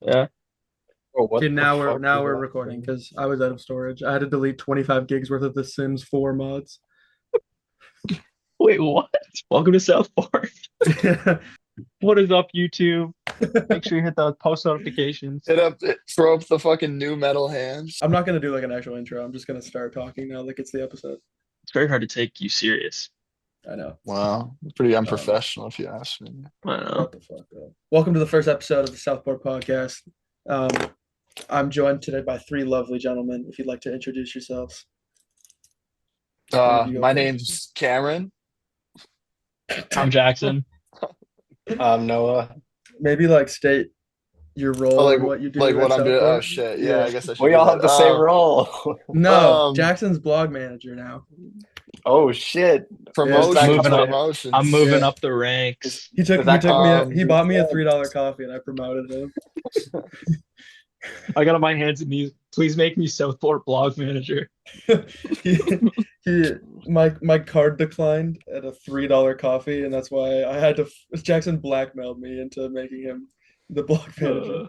Yeah. Oh, Okay, what the now we're fuck now is we're that recording thing? because I was out of storage. I had to delete 25 gigs worth of The Sims 4 mods. Wait, what? Welcome to Southport. What is up, YouTube? Make sure you hit the post notifications. Throw up the fucking new metal hands. I'm not gonna do like an actual intro. I'm just gonna start talking now like it's the episode. It's very hard to take you serious. I know. Wow, pretty Um, unprofessional if you ask me. I don't know. shut the fuck up. Welcome to the first episode of the Southport podcast. Um, I'm joined today by three lovely gentlemen. If you'd like to introduce yourselves, one of you go My first. name's Cameron. I'm Jackson. Noah. Maybe like state your Oh, role and what you like do at what I'm doing. Oh Southport. shit. Yeah, I Yeah. guess I should We do all have that. the same role. No, Um, Jackson's blog manager now. Oh shit. Does Yeah. that promotions, Moving come up. with I'm promotions. moving Yeah. up the ranks. does He that took come me with he Um, bought me a perks? $3 coffee and I promoted him. I got on my hands and knees. Please make me Southport blog manager. he, he my card declined at a $3 coffee and that's why I had to Jackson blackmailed me into making him the blog manager. Uh,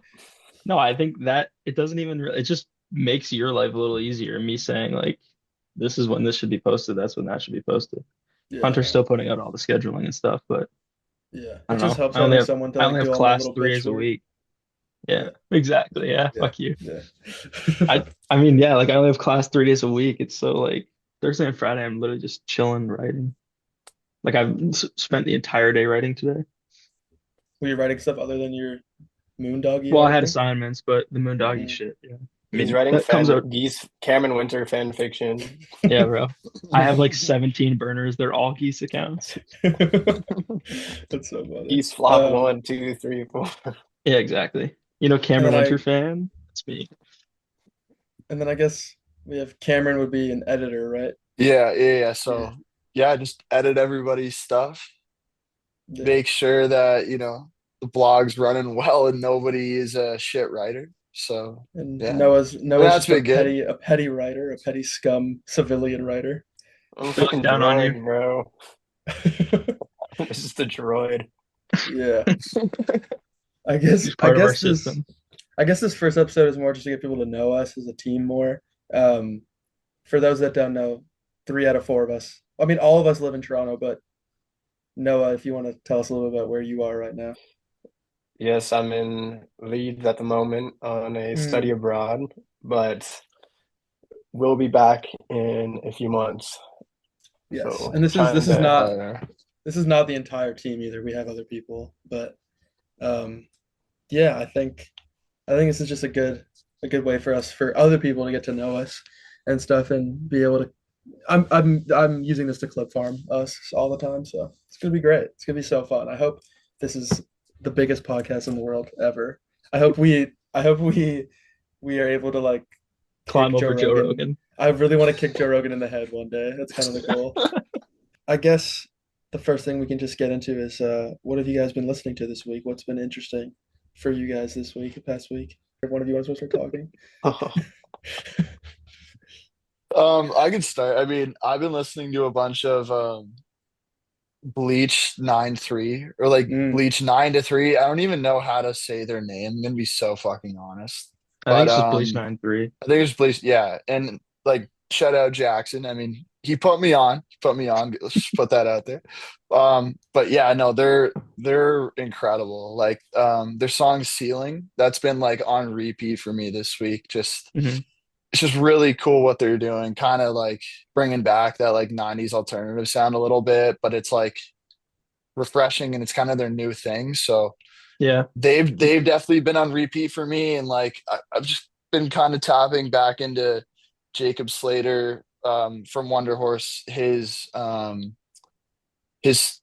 no, I think that it doesn't even really, it just makes your life a little easier. Me saying like, this is when this should be posted. That's when that should be posted. Yeah, I Hunter's know. still putting out all the scheduling and stuff, but Yeah. I It don't just know. helps having someone to I like only have do all my class little three bitch days a work. week. Yeah, Yeah. exactly. Yeah, Yeah. fuck you. Yeah. I mean, yeah, like I only have class 3 days a week. It's so like Thursday and Friday, I'm literally just chilling writing. Like I've spent the entire day writing today. Were you writing stuff other than your Moondoggy Well, I had article? assignments, but the Moondoggy Mm. shit, yeah. I He's mean, writing that comes fan out, geese Cameron Winter fan fiction. yeah, bro. I have like 17 burners. They're all geese accounts. That's so funny. Geese flop one, two, three, four. Yeah, exactly. You know, And Cameron then Winter I fan? That's me. and then I guess we have Cameron would be an editor, right? yeah. Yeah. So yeah, just edit everybody's stuff. Yeah. Make sure that, the blog's running well and nobody is a shit writer. So And yeah, Noah's that's just a been good. petty writer, a petty scum civilian writer. I'm a We look fucking down on you. droid, bro. This is the droid. Yeah. He's I part of our guess this system. I guess this first episode is more just to get people to know us as a team more. Um, for those that don't know, three out of four of us. I mean, all of us live in Toronto, but Noah, if you want to tell us a little bit about where you are right now. Yes, I'm in Leeds at the moment on a study Mm, abroad, but we'll be back in a few months. yes, So and trying to this is not the entire team either. We have other people, but um, yeah, I think this is just a good way for us for other people to get to know us and stuff and be able to. I'm using this to clip farm us all the time, so it's gonna be great. It's gonna be so fun. I hope this is the biggest podcast in the world ever. I hope we are able to like Climb kick Joe over Joe Rogan. Rogan. I really want to kick Joe Rogan in the head one day. That's kind of the goal. I guess the first thing we can just get into is what have you guys been listening to this week? What's been interesting for you guys this week, the past week? If one of you wants to start talking. I can start. I mean, I've been listening to a bunch of Bleach 9-3 or like Mm, Bleach 9 to 3. I don't even know how to say their name. I'm gonna be so fucking honest. I think But it's just Bleach 9-3. I think it's Bleach, yeah. And like shout out Jackson. I mean, he put me on. He put me on. Let's just put that out there. But yeah, no, they're incredible. Like their song Ceiling, that's been like on repeat for me this week. Just Hmm. it's just really cool what they're doing, kind of like bringing back that like 90s alternative sound a little bit, but it's like refreshing and it's kind of their new thing. So Yeah. they've definitely been on repeat for me, and like I've just been kind of tapping back into Jacob Slater from Wonder Horse, his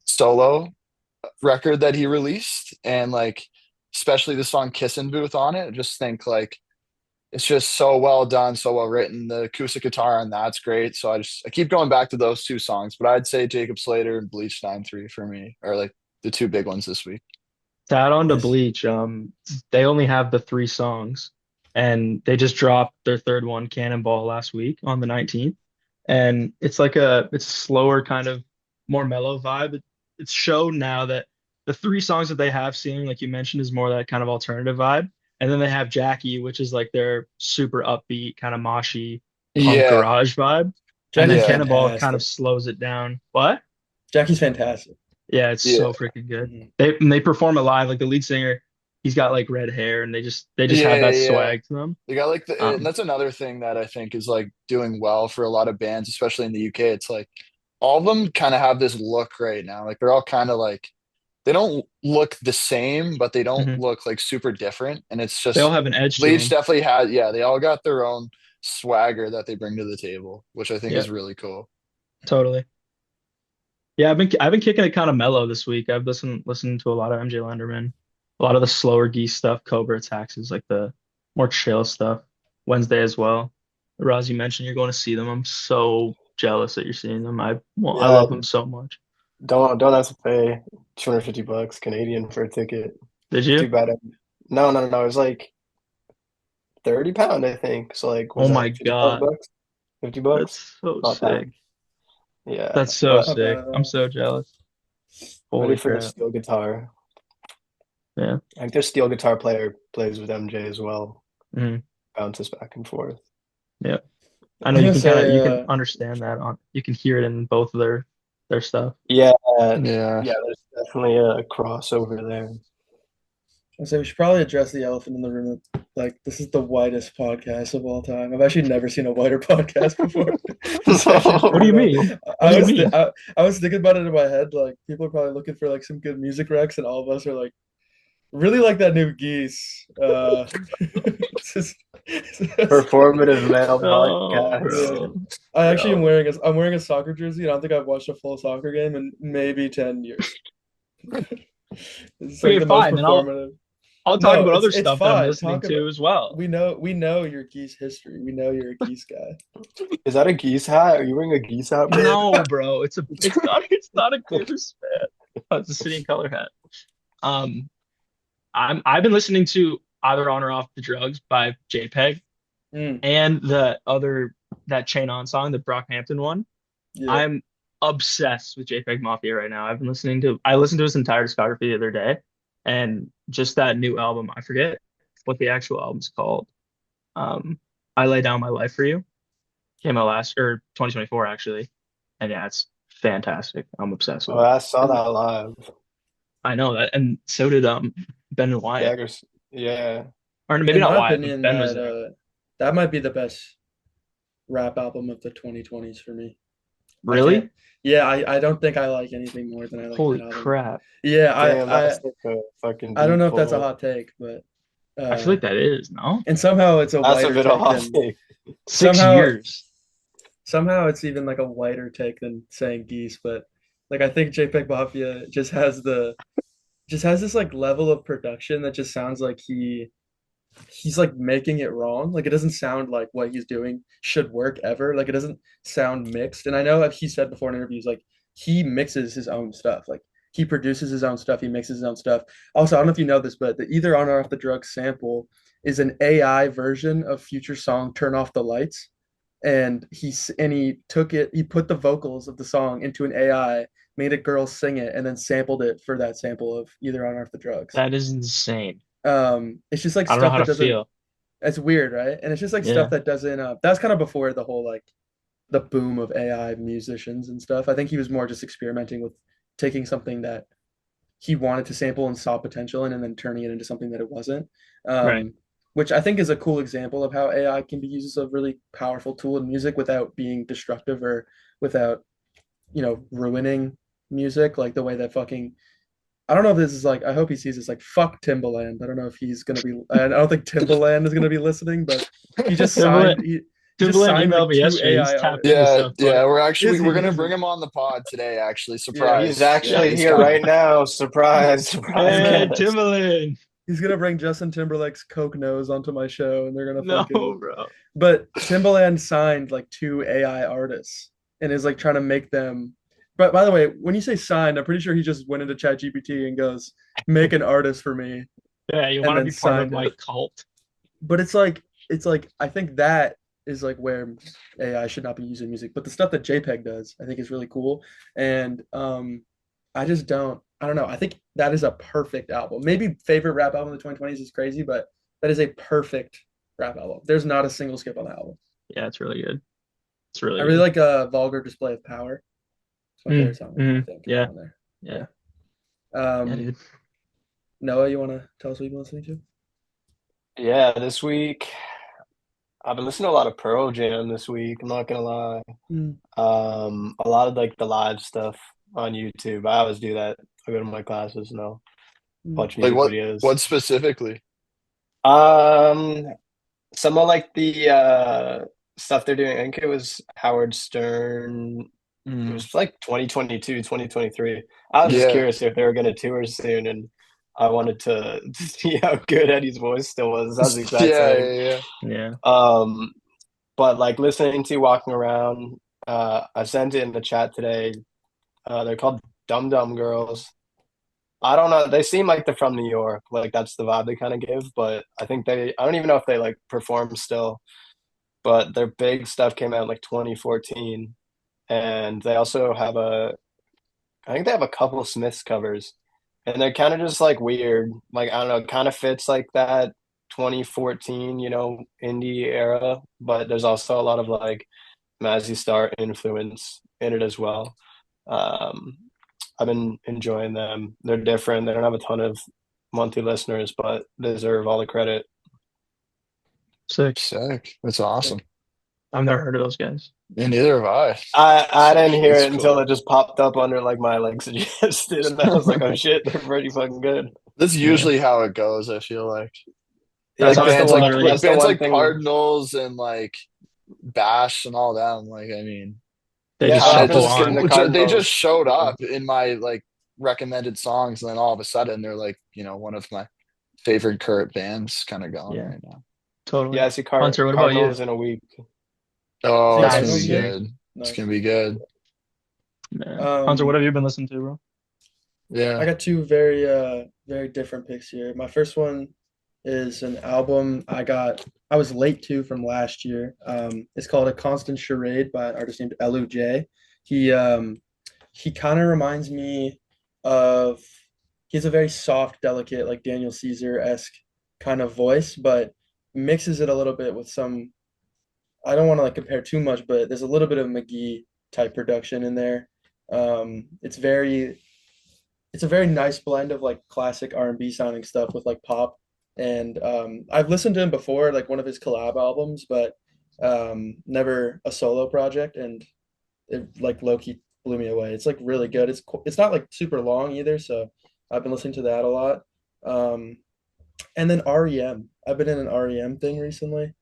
solo record that he released, and like especially the song Kissin' Booth on it. I just think like it's just so well done, so well written. The acoustic guitar on that's great. So I keep going back to those two songs, but I'd say Jacob Slater and Bleach 9-3 for me are like the two big ones this week. To add on to nice. Bleach, they only have the 3 songs, and they just dropped their third one, Cannonball, last week on the 19th. And it's slower, kind of more mellow vibe. It's shown now that the 3 songs that they have seen, like you mentioned, is more that kind of alternative vibe. And then they have Jackie, which is like their super upbeat, kind of moshy punk Yeah, garage vibe. And then Jackie's yeah, Cannonball kind of fantastic. slows it down. What? Jackie's fantastic. Yeah, it's yeah, so freaking good. Mhm. They perform it live. Like the lead singer, he's got like red hair, and they just have yeah, that yeah. swag to them. They got like and Um, that's another thing that I think is like doing well for a lot of bands, especially in the UK. It's like all of them kind of have this look right now. Like they're all kind of like they don't look the same, but they don't mhm. look like super different. And it's They all just have an edge to Bleach them. definitely had, yeah, they all got their own swagger that they bring to the table, which I think Yeah, is really cool. totally. Yeah, I've been kicking it kind of mellow this week. I've listened to a lot of MJ Lenderman, a lot of the slower geese stuff, Cobra Taxes, like the more chill stuff. Wednesday as well. Roz, you mentioned you're going to see them. I'm so jealous that you're seeing them. I Yeah, love them so much. don't have to pay 250 bucks Canadian for a ticket. Did Too you? bad. No. It was like 30 pound, I think. So like, Oh was my that 55 God, bucks? 50 bucks? that's so Not sick. bad. Yeah, That's so but Not bad sick. at I'm all. so jealous. ready Holy for the crap. steel guitar. Yeah. I think their steel guitar player plays with MJ as well. Mhm. Bounces back and forth. Yeah. I I know was gonna say, you can understand that on you can hear it in both of their stuff. Yeah, Yeah. yeah, there's definitely a crossover there. I say we should probably address the elephant in the room. Like, this is the whitest podcast of all time. I've actually never seen a whiter podcast before. Just actually What straight do you up. mean? What do you mean? I was thinking about it in my head. Like, people are probably looking for like some good music recs, and all of us are like, really like that new Geese. It's just, Performative male Oh, podcast. yeah. bro. I actually am Bro. wearing a soccer jersey, and I don't think I've watched a full soccer game in maybe 10 years. It's like Okay, the most fine. Then performative. I'll talk No, about other it's stuff that I'm fine. listening Talk about to as well. we know your geese history. We know you're a geese guy. Is that a geese hat? Are you wearing a geese hat, bro? No, bro. It's not a goose, man. Oh, it's a city and color hat. Um, I've been listening to Either On or Off the Drugs by JPEG Mm, and the other that Chain On song, the Brockhampton one. yeah. I'm obsessed with JPEG Mafia right now. I listened to his entire discography the other day, and just that new album, I forget what the actual album's called. Um, I Lay Down My Life for You came out last or 2024 actually, and yeah, it's fantastic. I'm obsessed Oh, with it. I saw And that live. I know that, and so did Ben and Wyatt, Jaggers. Yeah. or maybe in not my Wyatt, but opinion, Ben was that there. that might be the best rap album of the 2020s for me. I can't. Really? Yeah, I don't think I like anything more than I like that Holy album. crap! Yeah, Damn, I that's like a fucking I don't deep know if that's a pull. hot take, but I feel uh, like that is no and somehow it's a That's a whiter bit of a take hot than take. six somehow years. somehow it's even like a whiter take than saying geese, but like I think JPEG Mafia just has this like level of production that just sounds like he's like making it wrong. Like it doesn't sound like what he's doing should work ever. Like it doesn't sound mixed. And I know that he said before in interviews, like he mixes his own stuff. Like he produces his own stuff. He mixes his own stuff. Also, I don't know if you know this, but the Either On or Off the Drugs sample is an AI version of Future song "Turn Off the Lights," and he took it. He put the vocals of the song into an AI, made a girl sing it, and then sampled it for that sample of Either On or Off the Drugs. That is insane. It's just like I don't know stuff how that to doesn't feel. it's weird, right? And it's just like stuff Yeah, that doesn't that's kind of before the whole like the boom of AI musicians and stuff. I think he was more just experimenting with taking something that he wanted to sample and saw potential in and then turning it into something that it wasn't. right. Which I think is a cool example of how AI can be used as a really powerful tool in music without being destructive or without, ruining music like the way that fucking I don't know if this is like I hope he sees this like fuck Timbaland. I don't know if he's gonna be I don't think Timbaland is gonna be listening, but he just Timbaland, signed he just Timbaland signed emailed like me two yesterday. He's AI tapped artists. into Yeah, yeah, Southport. we're gonna Is bring he? him on the pod today, actually. Yeah. He's Surprise. Yeah. actually He's here coming. right now. Surprise, surprise Hey, guest. Timbaland. He's gonna bring Justin Timberlake's Coke Nose onto my show and they're gonna No, fucking bro. but Timbaland signed like two AI artists and is like trying to make them but by the way, when you say signed, I'm pretty sure he just went into ChatGPT and goes, make an artist for me Yeah, you and want to then be part of signed my it. cult? But it's like I think that is like where AI should not be using music. But the stuff that JPEG does, I think is really cool. And I don't know. I think that is a perfect album. Maybe favorite rap album of the 2020s is crazy, but That is a perfect rap album. There's not a single skip on the album. Yeah, it's really good. It's I really really good. like a Vulgar Display of Power. It's my favorite song, I think, Yeah, on there. yeah, Yeah. yeah, Um, dude. Noah, you want to tell us what you've been listening to? Yeah, this week I've been listening to a lot of Pearl Jam this week. I'm not gonna lie. Mm, A lot of like the live stuff on YouTube. I always do that. I go to my classes and I'll mm, watch Like music videos. what specifically? Um, some of like the stuff they're doing. I think it was Howard Stern. It Mm. was like 2022, 2023. I was just Yeah. curious if they were gonna tour soon, and I wanted to, to see how good Eddie's voice still was. That was the exact Yeah, same. yeah, yeah. Yeah. Um, but like listening to walking around, I sent it in the chat today. They're called Dum Dum Girls. I don't know. They seem like they're from New York. Like that's the vibe they kind of give. But I think I don't even know if they like perform still. But their big stuff came out in like 2014. And they also have I think they have a couple of Smiths covers. And they're kind of just like weird. Like, I don't know, it kind of fits like that 2014, indie era. But there's also a lot of like Mazzy Star influence in it as well. Um, I've been enjoying them. They're different. They don't have a ton of monthly listeners, but they deserve all the credit. Sick. Sick. That's awesome. sick. I've never heard of those guys. And neither have I. I Sick. didn't hear That's it until cool. it just popped up under like my like suggested, and I was like, oh shit, they're pretty fucking good. That's Yeah. usually how it goes, I feel like. That's Yeah, how I that's the felt one. literally. Like That's the bands one like thing. Cardinals and like Bash and all them, like I mean, They Yeah, just I kind of was shuffle just skipping on. the they just Cardinals. showed Yeah. up in my like recommended songs, and then all of a sudden they're like, one of my favorite current bands kind of going Yeah, right now. totally. Yeah, I see Hunter, what about you? Cardinals in a week. Oh, See it's gonna be Cardinals Nice. again? good. It's Nice. gonna be good. Man. Hunter, what Um, have you been listening to, bro? I Yeah. got two very different picks here. My first one is an album I was late to from last year. It's called A Constant Charade by an artist named J. He um he kind of reminds me of he has a very soft, delicate, like Daniel Caesar-esque kind of voice, but mixes it a little bit with some I don't want to like compare too much, but there's a little bit of McGee type production in there. It's a very nice blend of like classic R&B sounding stuff with like pop. And I've listened to him before, like one of his collab albums, but never a solo project. And it like low key blew me away. It's like really good. It's not like super long either, so I've been listening to that a lot. Um, and then REM. I've been in an REM thing recently.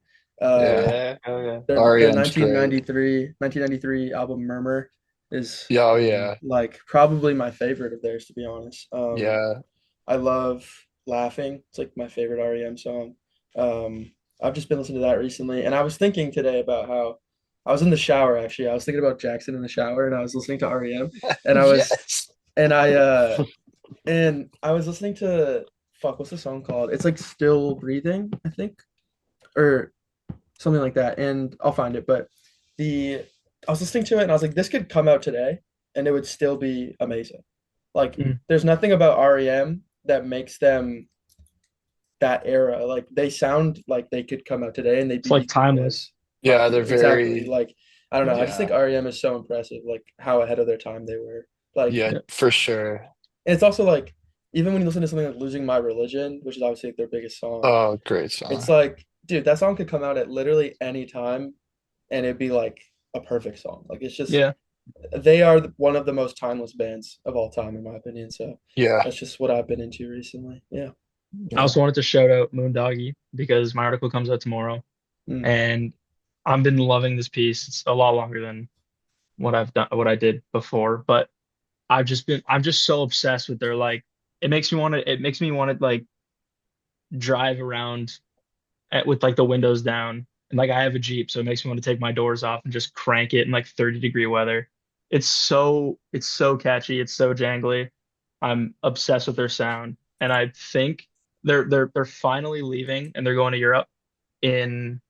Yeah. Yeah, oh yeah. Their REM's great. 1993 album Murmur is Yeah, oh yeah. like probably my favorite of theirs, to be honest. Yeah. I love Laughing. It's like my favorite REM song. Um, I've just been listening to that recently, and I was thinking today about how I was in the shower actually. I was thinking about Jackson in the shower, and I was listening to REM, and I was Yes. and I was listening to fuck, what's the song called? It's like Still Breathing, I think, or something like that. And I'll find it. But the I was listening to it, and I was like, this could come out today, and it would still be amazing. Like, Mm. there's nothing about REM that makes them that era. Like, they sound like they could come out today, and they'd It's be like equally as timeless. Yeah, they're popular. Exactly. very Like, I don't know. I just think yeah. REM is so impressive. Like how ahead of their time they were. Like, Yeah, Yeah. for sure. and it's also like even when you listen to something like "Losing My Religion," which is obviously like their biggest song, Oh, great it's song. like, dude, that song could come out at literally any time, and it'd be like a perfect song. Like it's just Yeah. they are one of the most timeless bands of all time, in my opinion. So Yeah. that's just what I've been into recently. Yeah. I Yeah. also wanted to shout out Moondoggy because my article comes out tomorrow, Mm. and I've been loving this piece. It's a lot longer than what I did before, but I'm just so obsessed with their like it makes me want to like drive around with like the windows down. And like I have a Jeep, so it makes me want to take my doors off and just crank it in like 30-degree weather. It's so catchy, it's so jangly. I'm obsessed with their sound. And I think they're finally leaving and they're going to Europe in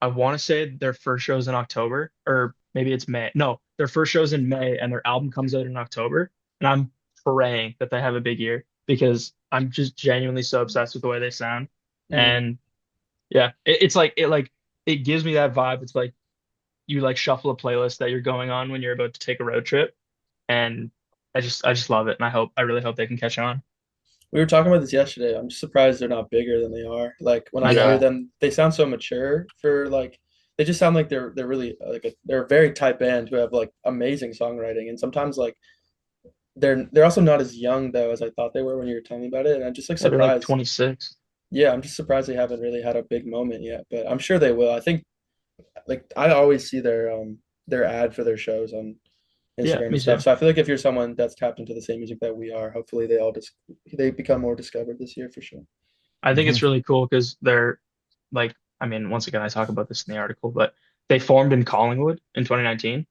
I want to say their first show's in October, or maybe it's May. No, their first show's in May and their album comes out in October. And I'm praying that they have a big year because I'm just genuinely so obsessed with the way they sound. Mm. And yeah, it's like it gives me that vibe. It's like you like shuffle a playlist that you're going on when you're about to take a road trip, and I just love it, and I really hope they can catch on. We were talking about this yesterday. I'm just surprised they're not bigger than they are. Like when I I hear know Yeah. them, they sound so mature for like they just sound like they're really they're a very tight band who have like amazing songwriting, and sometimes like they're also not as young though as I thought they were when you were telling me about it, and I'm just like that they're like surprised. 26. Yeah, I'm just surprised they haven't really had a big moment yet, but I'm sure they will. I think like I always see their ad for their shows on Yeah, Instagram and me stuff. too. So I feel like if you're someone that's tapped into the same music that we are, hopefully they become more discovered this year for sure. I think Hmm. it's really cool because they're like, I mean, once again, I talk about this in the article, but they formed in Collingwood in 2019,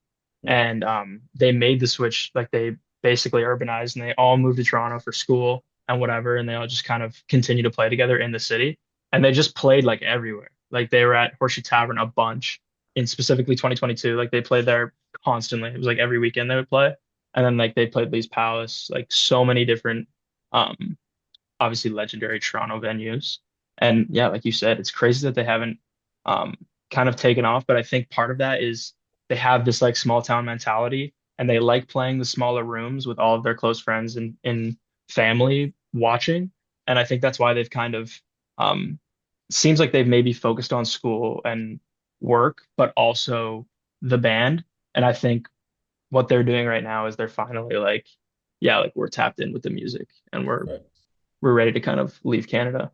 Mm. and they made the switch. Like they basically urbanized, and they all moved to Toronto for school and whatever, and they all just kind of continue to play together in the city, and they just played like everywhere. Like they were at Horseshoe Tavern a bunch in specifically 2022. Like they played there constantly. It was like every weekend they would play, and then like they played Lee's Palace, like so many different. Um, Obviously legendary Toronto venues. And yeah, like you said, it's crazy that they haven't um, kind of taken off. But I think part of that is they have this like small town mentality and they like playing the smaller rooms with all of their close friends and family watching. And I think that's why they've kind of um, seems like they've maybe focused on school and work, but also the band. And I think what they're doing right now is they're finally like, yeah, like we're tapped in with the music and Right. we're ready to kind of leave Canada.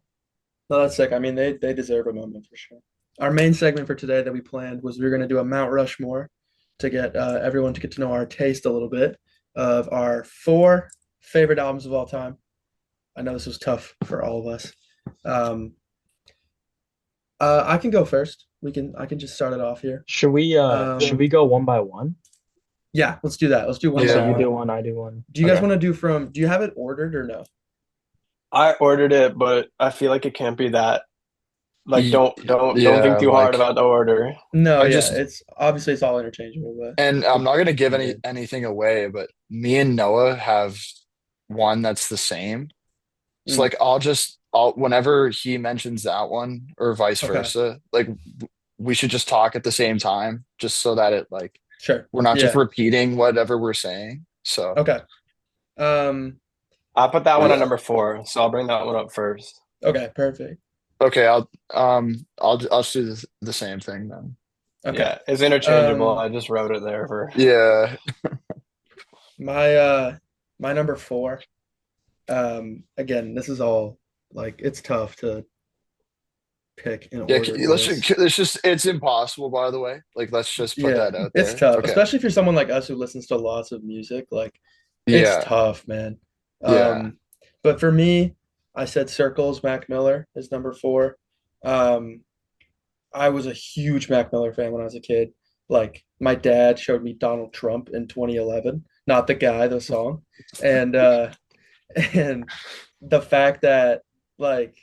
No, that's sick. I mean, they deserve a moment for sure. Our main segment for today that we planned was we were going to do a Mount Rushmore to get everyone to get to know our taste a little bit of our four favorite albums of all time. I know this was tough for all of us. Um, I can go first. I can just start it off here. Should we Um, go one by one? yeah, let's do that. Let's do one So by you Yeah. one. do one, I do one. Do you guys Okay. want to do you have it ordered or no? I ordered it, but I feel like it can't be that. Like, Y- don't Yeah, think too hard like about the order. No, I yeah, just it's obviously it's all interchangeable, and I'm but not gonna give be good. anything away, but me and Noah have one that's the same. So Mm, like I'll whenever he mentions that one or vice okay, versa, like we should just talk at the same time, just so that it like sure. we're not just Yeah. repeating whatever we're saying. So Okay. Um, I put that one at yeah. number four, so I'll bring that one up first. okay, perfect. Okay, I'll just do the same thing then. Okay. Yeah, it's interchangeable. Um, I just wrote it there for. Yeah. my my number four. Again, this is all like it's tough to pick in Yeah, order, but let's just it's impossible, by the way. Like let's just put yeah, that out it's there. tough, Okay. especially for someone like us who listens to lots of music. Like, it's Yeah. tough, man. Yeah. Um, but for me, I said Circles, Mac Miller is number four. Um, I was a huge Mac Miller fan when I was a kid. Like, my dad showed me Donald Trump in 2011, not the guy, the song, and and the fact that like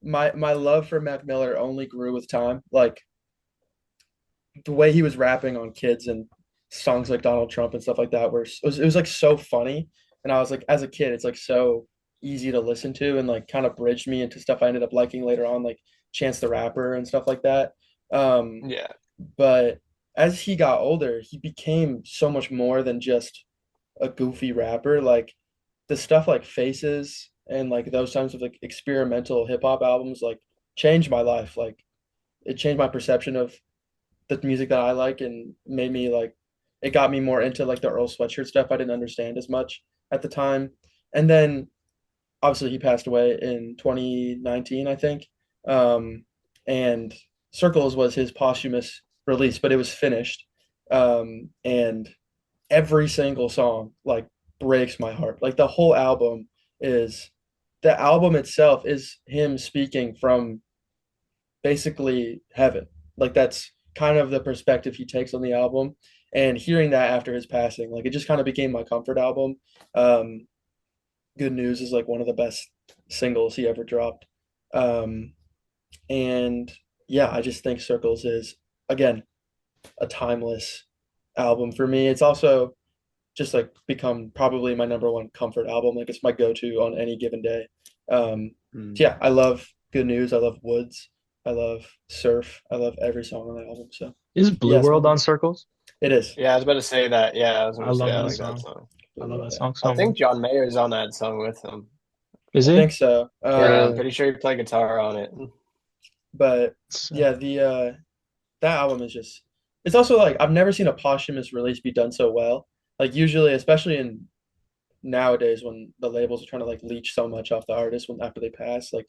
my love for Mac Miller only grew with time. Like the way he was rapping on kids and songs like Donald Trump and stuff like that, where it was like so funny. And I was like, as a kid, it's like so easy to listen to and like kind of bridged me into stuff I ended up liking later on, like Chance the Rapper and stuff like that. Um, Yeah, but as he got older, he became so much more than just a goofy rapper. Like the stuff like Faces and like those types of like experimental hip hop albums like changed my life. Like it changed my perception of the music that I like and made me like it got me more into like the Earl Sweatshirt stuff I didn't understand as much at the time. And then obviously he passed away in 2019, I think. Um, and Circles was his posthumous release, but it was finished. And every single song like breaks my heart. Like is the album itself is him speaking from basically heaven. Like that's kind of the perspective he takes on the album. And hearing that after his passing, like it just kind of became my comfort album. Um, Good News is like one of the best singles he ever dropped. Um, and yeah, I just think Circles is again a timeless album for me. It's also just like become probably my number one comfort album. Like it's my go-to on any given day. Um, Mm. so yeah, I love Good News. I love Woods. I love Surf. I love every song on that album. So Is Blue yes, World on Circles? it is. Yeah, I was about to say that. Yeah, I was I gonna say love I that like that song. song. I love that Yeah, song I so think much. John Mayer's on that song with him. Is I he? think so. Yeah, I'm Really? pretty sure he played guitar on it. But So, yeah, the that album is just it's also like I've never seen a posthumous release be done so well. Like usually, especially in nowadays when the labels are trying to like leech so much off the artist when after they pass, like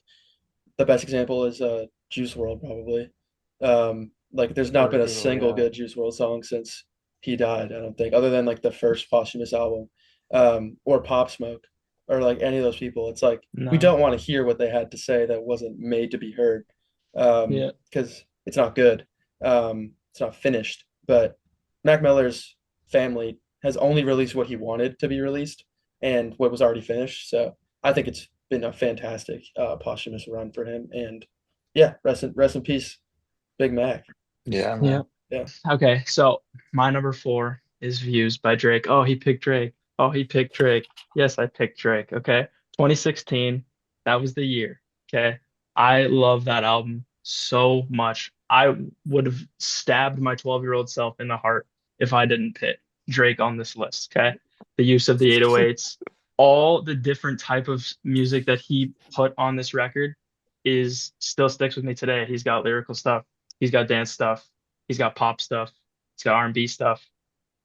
the best example is Juice World probably. Like there's not been a Brutal, single yeah. good Juice World song since he died, I don't think, other than like the first posthumous album, or Pop Smoke, or like any of those people. It's like we no. don't want to hear what they had to say that wasn't made to be heard, Yeah. because it's not good. It's not finished. But Mac Miller's family has only released what he wanted to be released and what was already finished. So I think it's been a fantastic posthumous run for him. And yeah, rest in peace, Big Mac. Yeah, Yeah. man. Yeah. Okay. So my number four is Views by Drake. Oh, he picked Drake. Oh, he picked Drake. Yes, I picked Drake. Okay. 2016. That was the year. Okay. I love that album so much. I would have stabbed my 12-year-old self in the heart if I didn't put Drake on this list. Okay. The use of the 808s, all the different type of music that he put on this record is still sticks with me today. He's got lyrical stuff. He's got dance stuff. He's got pop stuff. He's got R&B stuff.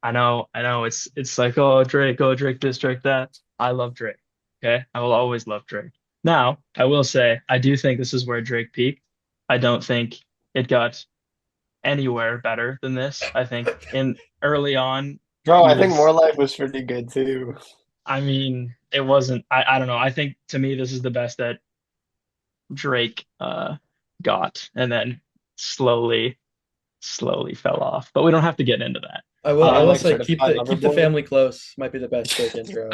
I know. It's like, oh Drake this, Drake that. I love Drake. Okay, I will always love Drake. Now, I will say, I do think this is where Drake peaked. I don't think it got anywhere better than this. I think in early on, Bro, he I think was. More Life was pretty good too. I mean, it wasn't. I don't know. I think to me, this is the best that Drake got, and then slowly fell off. But we don't have to get into that. I Yeah, will Um, like say Certified Lover keep the Boy. family close might be the best Drake intro.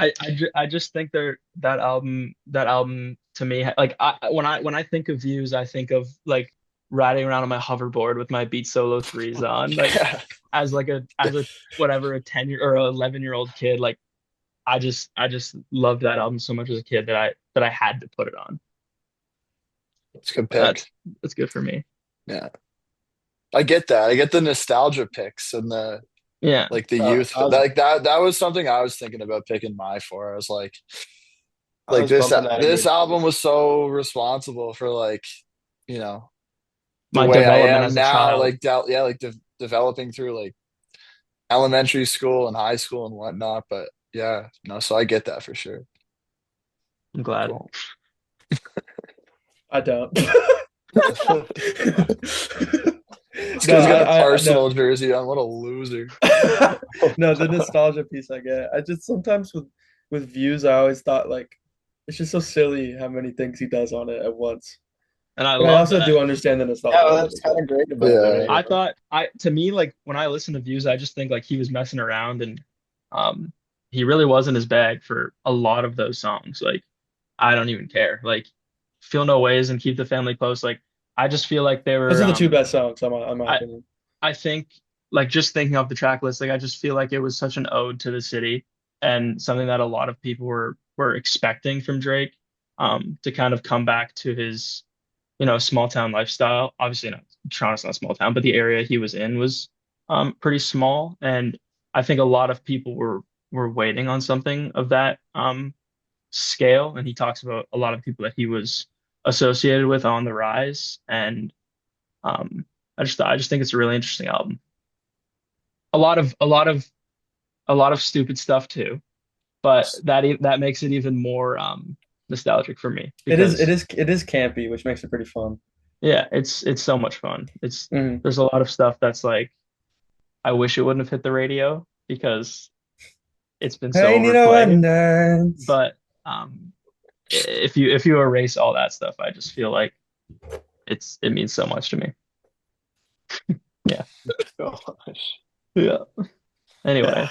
I just think that album to me like when I think of Views I think of like riding around on my hoverboard with my Beat Solo threes on like Yeah, as a whatever a 10 year or 11-year-old kid like I just loved that album so much as a kid that I had to put it on. it's a good That's pick. that's good for me. Yeah, I get that. I get the nostalgia picks and the Yeah. like the Uh, youth I was like that was something I was thinking about picking my for. I was I like was bumping that a this good album was so responsible for like, you know, the My way I development am as a now, child. like yeah, like developing through like elementary school and high school and whatnot. But yeah, no, so I get that for sure. I'm glad. Cool. I don't. This No, guy's got an no. Arsenal jersey on. What a loser. No, the nostalgia piece I get. I just sometimes with Views, I always thought like it's just so silly how many things he does on it at once. And I But I love also that. do understand the Yeah, nostalgia well, of it that's as kind well. of great about it, Yeah. right? I thought I to me like when I listen to Views, I just think like he was messing around and um he really wasn't his bag for a lot of those songs. Like I don't even care. Like Feel No Ways and Keep the Family Close. Like I just feel like they Those were are the two best songs, in my I opinion. I think like just thinking of the track list, like I just feel like it was such an ode to the city and something that a lot of people were expecting from Drake to kind of come back to his small town lifestyle. Obviously, not Toronto's not a small town, but the area he was in was pretty small, and I think a lot of people were waiting on something of that scale. And he talks about a lot of people that he was associated with on the rise, and um, I just think it's a really interesting album. A lot of a lot of stupid stuff too, but that makes it even more nostalgic for me because It is campy, which makes it pretty fun. yeah, it's so much fun. It's Mhm. there's a lot of stuff that's like I wish it wouldn't have hit the radio because it's been so Hey, Nino overplayed. and Nance. But if you erase all that stuff, I just feel like it means so much to me. Yeah. Gosh. Yeah. Yeah. Anyway,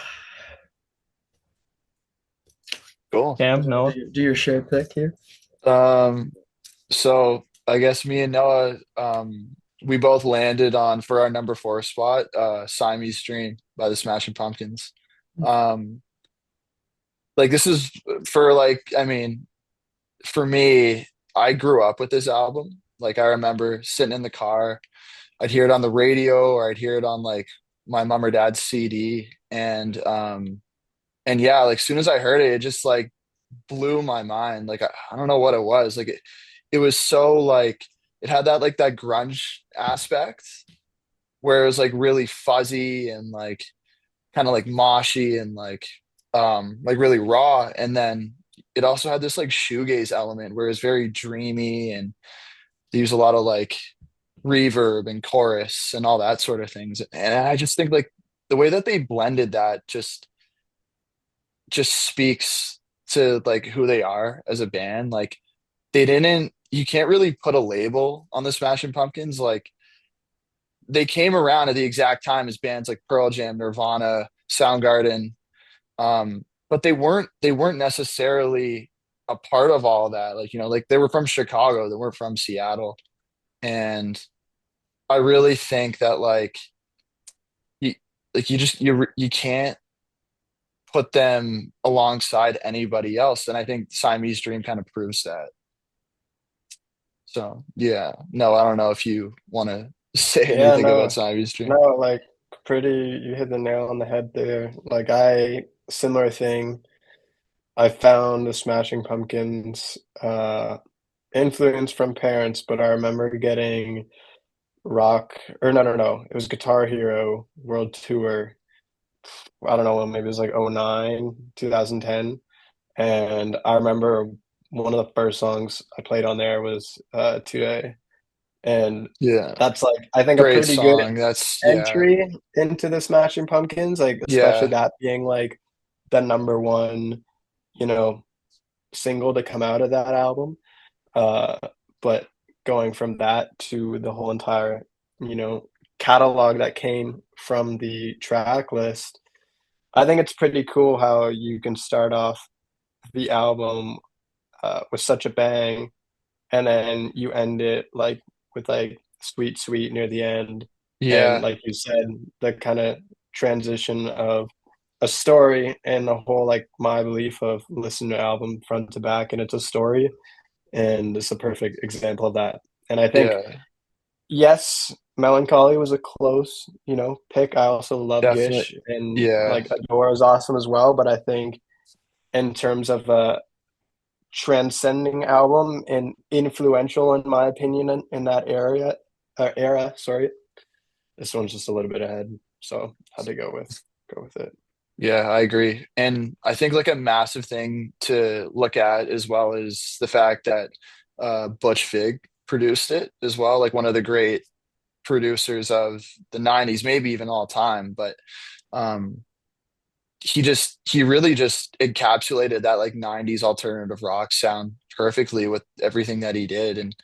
Cool. Cam, Do Noah. do your shared pick here. Um, so I guess me and Noah, we both landed on for our number four spot, Siamese Dream by the Smashing Pumpkins. Um, like this is for like, I mean, for me, I grew up with this album. Like I remember sitting in the car, I'd hear it on the radio or I'd hear it on like my mom or dad's CD. And yeah, like as soon as I heard it, it just like blew my mind. Like I don't know what it was. Like it was so like it had that like that grunge aspect where it was like really fuzzy and like kind of like moshy and like really raw. And then it also had this like shoegaze element where it was very dreamy and they use a lot of like reverb and chorus and all that sort of things. And I just think like the way that they blended that just speaks to like who they are as a band. Like they didn't you can't really put a label on the Smashing Pumpkins. Like they came around at the exact time as bands like Pearl Jam, Nirvana, Soundgarden. But they weren't necessarily a part of all that. Like, like they were from Chicago, they weren't from Seattle. And I really think that you you can't put them alongside anybody else. And I think Siamese Dream kind of proves that. So yeah, no, I don't know if you want to say Yeah, anything about no, Siamese Dream. no, like pretty, you hit the nail on the head there. Like similar thing. I found the Smashing Pumpkins influence from parents, but I remember getting Rock or no, no, no. It was Guitar Hero World Tour. I don't know, maybe it was like '09, 2010. And I remember one of the first songs I played on there was Today. And Yeah, that's like I think a great pretty good song. That's yeah, entry into the Smashing Pumpkins, like especially yeah, that being like the number one, you know, single to come out of that album. Uh, but going from that to the whole entire, you know, catalog that came from the track list, I think it's pretty cool how you can start off the album with such a bang, and then you end it like with like Sweet Sweet near the end, and yeah, like you said, the kind of transition of a story and the whole like my belief of listen to album front to back and it's a story, and it's a perfect example of that. And I think yeah, yes, Melancholy was a close, pick. I also love definitely. Gish and Yeah, like Adore is awesome as well, but I think in terms of a transcending album and influential in my opinion in that era, sorry. This one's just a little bit ahead, so had to go with it. yeah, I agree. And I think like a massive thing to look at as well is the fact that Butch Vig produced it as well, like one of the great producers of the 90s, maybe even all time. But um, he really just encapsulated that like 90s alternative rock sound perfectly with everything that he did. And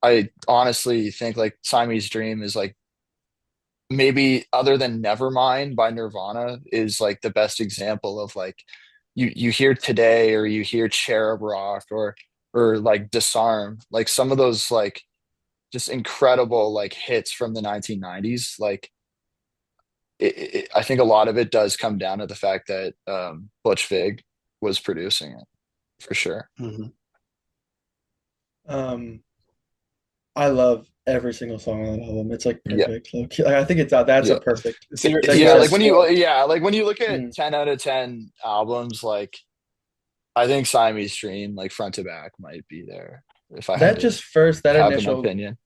I honestly think like Siamese Dream is like maybe other than Nevermind by Nirvana is like the best example of like you hear Today or you hear Cherub Rock or like Disarm, like some of those like just incredible like hits from the 1990s. Like I think a lot of it does come down to the fact that Butch Vig was producing it for sure. Hmm. Um, I love every single song on that album. It's like Yeah, perfect. Like, I think that's a yeah, perfect. So Like you're yeah. a that. Like when you look at Mm. 10 out of 10 albums, like I think Siamese Dream, like front to back, might be there if I had That to just first have an opinion.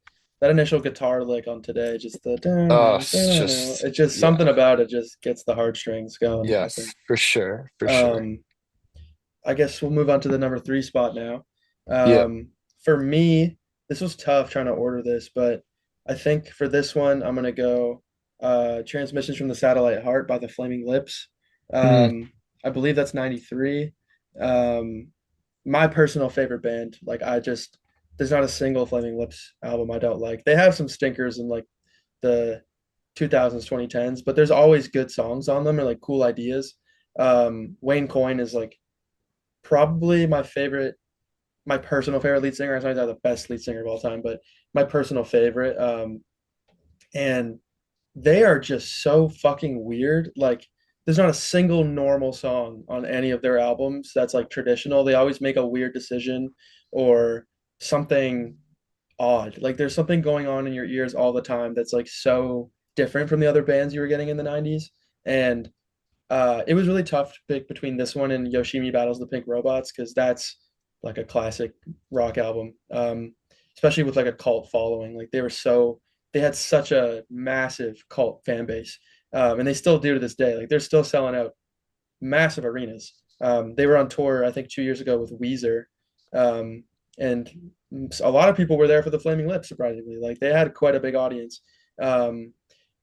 that initial guitar lick on Today, just the Oh, dun, it's dun, just it's just yeah, something about it just gets the heartstrings going, yeah, I think. for sure, for sure. Um, I guess we'll move on to the number three spot now. Yeah. For me, this was tough trying to order this, but I think for this one, I'm gonna go Transmissions from the Satellite Heart by the Flaming Lips. Mm, I believe that's 93. Um, my personal favorite band. Like there's not a single Flaming Lips album I don't like. They have some stinkers in like the 2000s, 2010s, but there's always good songs on them or like cool ideas. Wayne Coyne is like probably my personal favorite lead singer. I'm not the best lead singer of all time, but my personal favorite. And they are just so fucking weird. Like, there's not a single normal song on any of their albums that's like traditional. They always make a weird decision or something odd. Like there's something going on in your ears all the time that's like so different from the other bands you were getting in the 90s. And it was really tough to pick between this one and Yoshimi Battles the Pink Robots because that's like a classic rock album, especially with like a cult following. Like they had such a massive cult fan base, and they still do to this day. Like they're still selling out massive arenas. They were on tour, I think, 2 years ago with Weezer, um, and a lot of people were there for the Flaming Lips. Surprisingly, like they had quite a big audience. Um,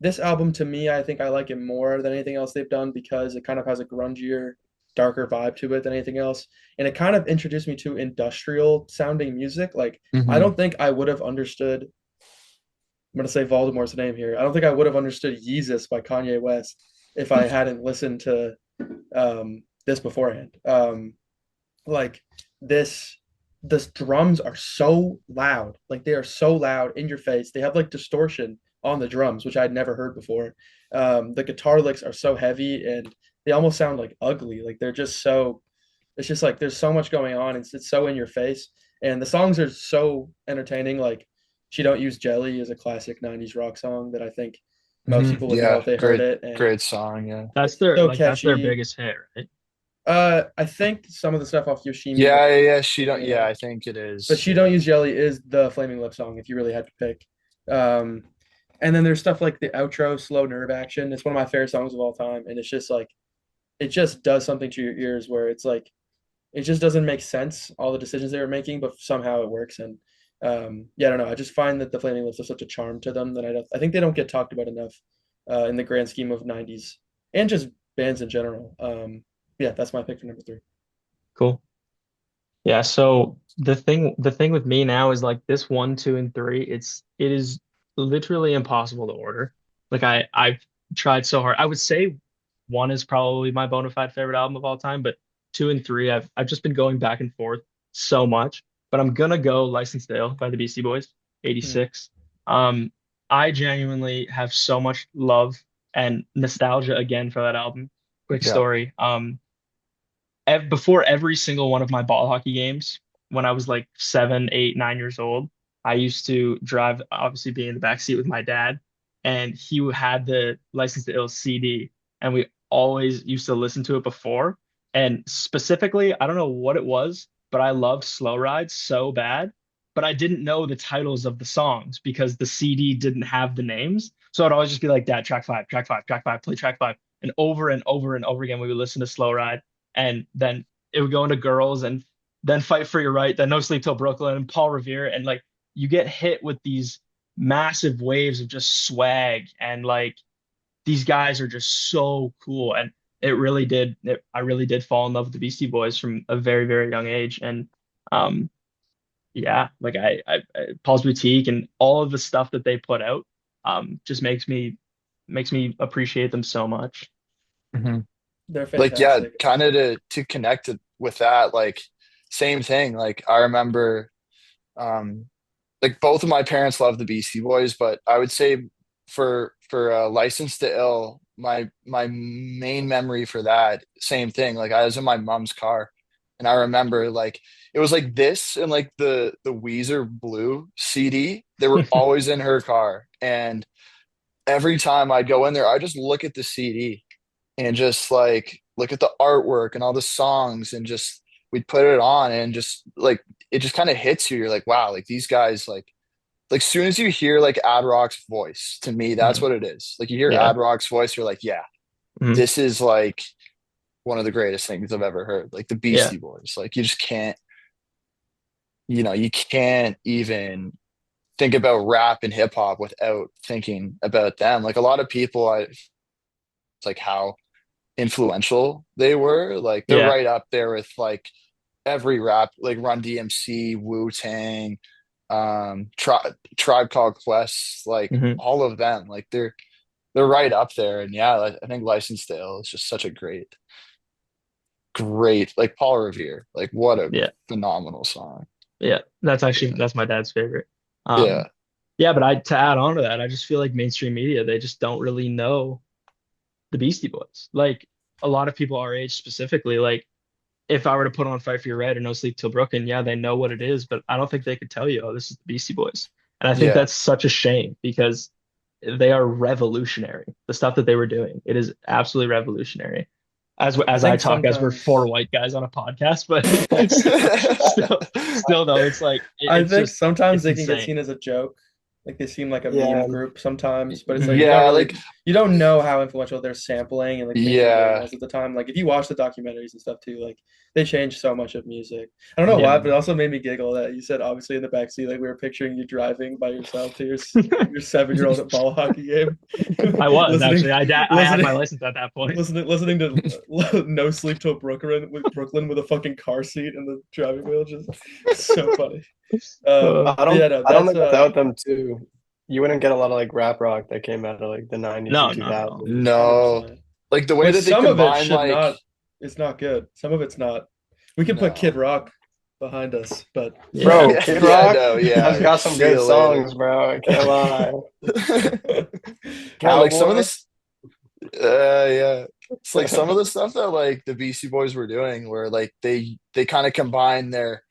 this album, to me, I think I like it more than anything else they've done because it kind of has a grungier, darker vibe to it than anything else, and it kind of introduced me to industrial sounding music. Like I Hmm. don't think I would have understood. I'm gonna say Voldemort's name here. I don't think I would have understood Yeezus by Kanye West if I hadn't listened to this beforehand. Like this, this drums are so loud. Like they are so loud in your face. They have like distortion on the drums, which I'd never heard before. The guitar licks are so heavy and they almost sound like ugly. Like they're just so. It's just like there's so much going on. It's so in your face, and the songs are so entertaining. Like "She Don't Use Jelly" is a classic '90s rock song that I think most Hmm. people would know Yeah, if they heard great, it, and great song. Yeah. That's it's their so like that's their catchy. biggest hit, right? I think some of the stuff off Yoshimi Yeah, might yeah, be yeah. She don't. yeah, Yeah, I think it but is. "She Don't Yeah. Use Jelly" is the Flaming Lip song if you really had to pick. Um, and then there's stuff like the outro, "Slow Nerve Action." It's one of my favorite songs of all time, and it's just like it just does something to your ears where it's like it just doesn't make sense all the decisions they were making, but somehow it works. And yeah, I don't know. I just find that the Flaming Lips have such a charm to them that I think they don't get talked about enough in the grand scheme of '90s and just bands in general. Yeah, that's my pick for number three. Cool. Yeah, so the thing with me now is like this one, two, and three, it is literally impossible to order. Like I've tried so hard. I would say one is probably my bona fide favorite album of all time, but two and three, I've just been going back and forth so much. But I'm gonna go License to Ill by the Beastie Boys, Hmm. 86. Um, I genuinely have so much love and nostalgia again for that album. Quick Yeah. story. Before every single one of my ball hockey games, when I was like 7, 8, 9 years old, I used to drive, obviously being in the back seat with my dad, and he had the License to Ill CD, and we always used to listen to it before. And specifically, I don't know what it was, but I loved Slow Ride so bad, but I didn't know the titles of the songs because the CD didn't have the names. So I'd always just be like, Dad, track five, track five, track five, play track five. And over and over again, we would listen to Slow Ride, and then it would go into girls, and then Fight for Your Right, then No Sleep Till Brooklyn, and Paul Revere, and like you get hit with these massive waves of just swag, and like these guys are just so cool, and I really did fall in love with the Beastie Boys from a very, very young age. And um yeah, like Paul's Boutique and all of the stuff that they put out just makes me appreciate them so much. Hmm. They're Like, yeah, fantastic. kind of to connect it with that, like, same thing. Like, I remember, um, like both of my parents love the Beastie Boys, but I would say for License to Ill, my main memory for that same thing. Like I was in my mom's car, and I remember like it was like this and like the Weezer Blue CD. They were always in her car, and every time I'd go in there, I just look at the CD and just like look at the artwork and all the songs, and just we'd put it on and just like it just kind of hits you. You're like, wow, like these guys like soon as you hear like Ad Rock's voice, to me, that's Mhm. what it is. Like you hear Yeah. Ad Rock's voice, you're like, yeah, Mhm. this is like one of the greatest things I've ever heard. Like the Yeah. Beastie Boys. Like you just can't, you can't even think about rap and hip hop without thinking about them. Like a lot of people, it's like how influential they were. Like they're Yeah. right up there with like every rap, like Run DMC, Wu Tang, Tribe Called Quest, like Hmm. all of them. Like they're right up there. And yeah, I think License to Ill is just such a great, like Paul Revere. Like what a Yeah. phenomenal song. Yeah. That's actually Yeah. that's my dad's favorite. Um, Yeah. yeah, but to add on to that, I just feel like mainstream media, they just don't really know the Beastie Boys. Like a lot of people our age specifically, like if I were to put on Fight for Your Right or No Sleep Till Brooklyn, yeah, they know what it is, but I don't think they could tell you, oh, this is the Beastie Boys. And I think Yeah. that's such a shame because they are revolutionary. The stuff that they were doing, it is absolutely revolutionary. I As I think talk, as we're four sometimes white guys on a podcast, but still though, it's like I think sometimes it's they can get insane. seen as a joke. Like they seem like a meme Yeah, group sometimes, but it's like Mhm. Yeah, like you don't know how influential their sampling and like making game yeah. was at the time. Like if you watch the documentaries and stuff too, like they changed so much of music. I don't know Yeah. why, but it also made me giggle that you said obviously in the backseat, like we were picturing you driving by yourself to your 7-year-old at ball hockey game, I was listening, actually. I had listening, my license at that point. listening to No Sleep Till Brooklyn with a fucking car seat in the driving wheel. Just so funny. Uh, But yeah, no, I don't that's think without them too, you wouldn't get a lot of like rap rock that came out of like the 90s and no, not at all. 2000s. No. 100%. Like the way Which that they some of it combine should like not. It's not good. Some of it's not. We can put Kid no. Rock behind us, but Yeah. Bro, Yeah, Kid yeah, Rock no, has yeah. got some See good you later. songs, bro. I can't lie. No, like some of Cowboy. this yeah. It's like some of the stuff that like the Beastie Boys were doing where like they kind of combine their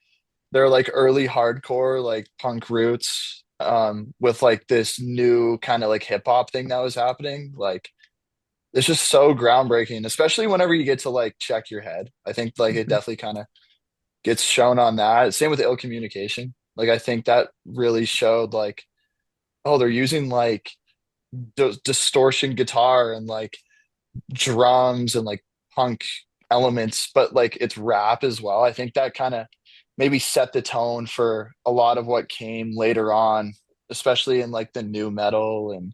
like early hardcore like punk roots with like this new kind of like hip hop thing that was happening. Like it's just so groundbreaking, especially whenever you get to like check your head. I think like it Mhm. definitely kind of gets shown on that. Same with ill communication. Like I think that really showed like, oh, they're using like distortion guitar and like drums and like punk elements, but like it's rap as well. I think that kind of maybe set the tone for a lot of what came later on, especially in like the new metal and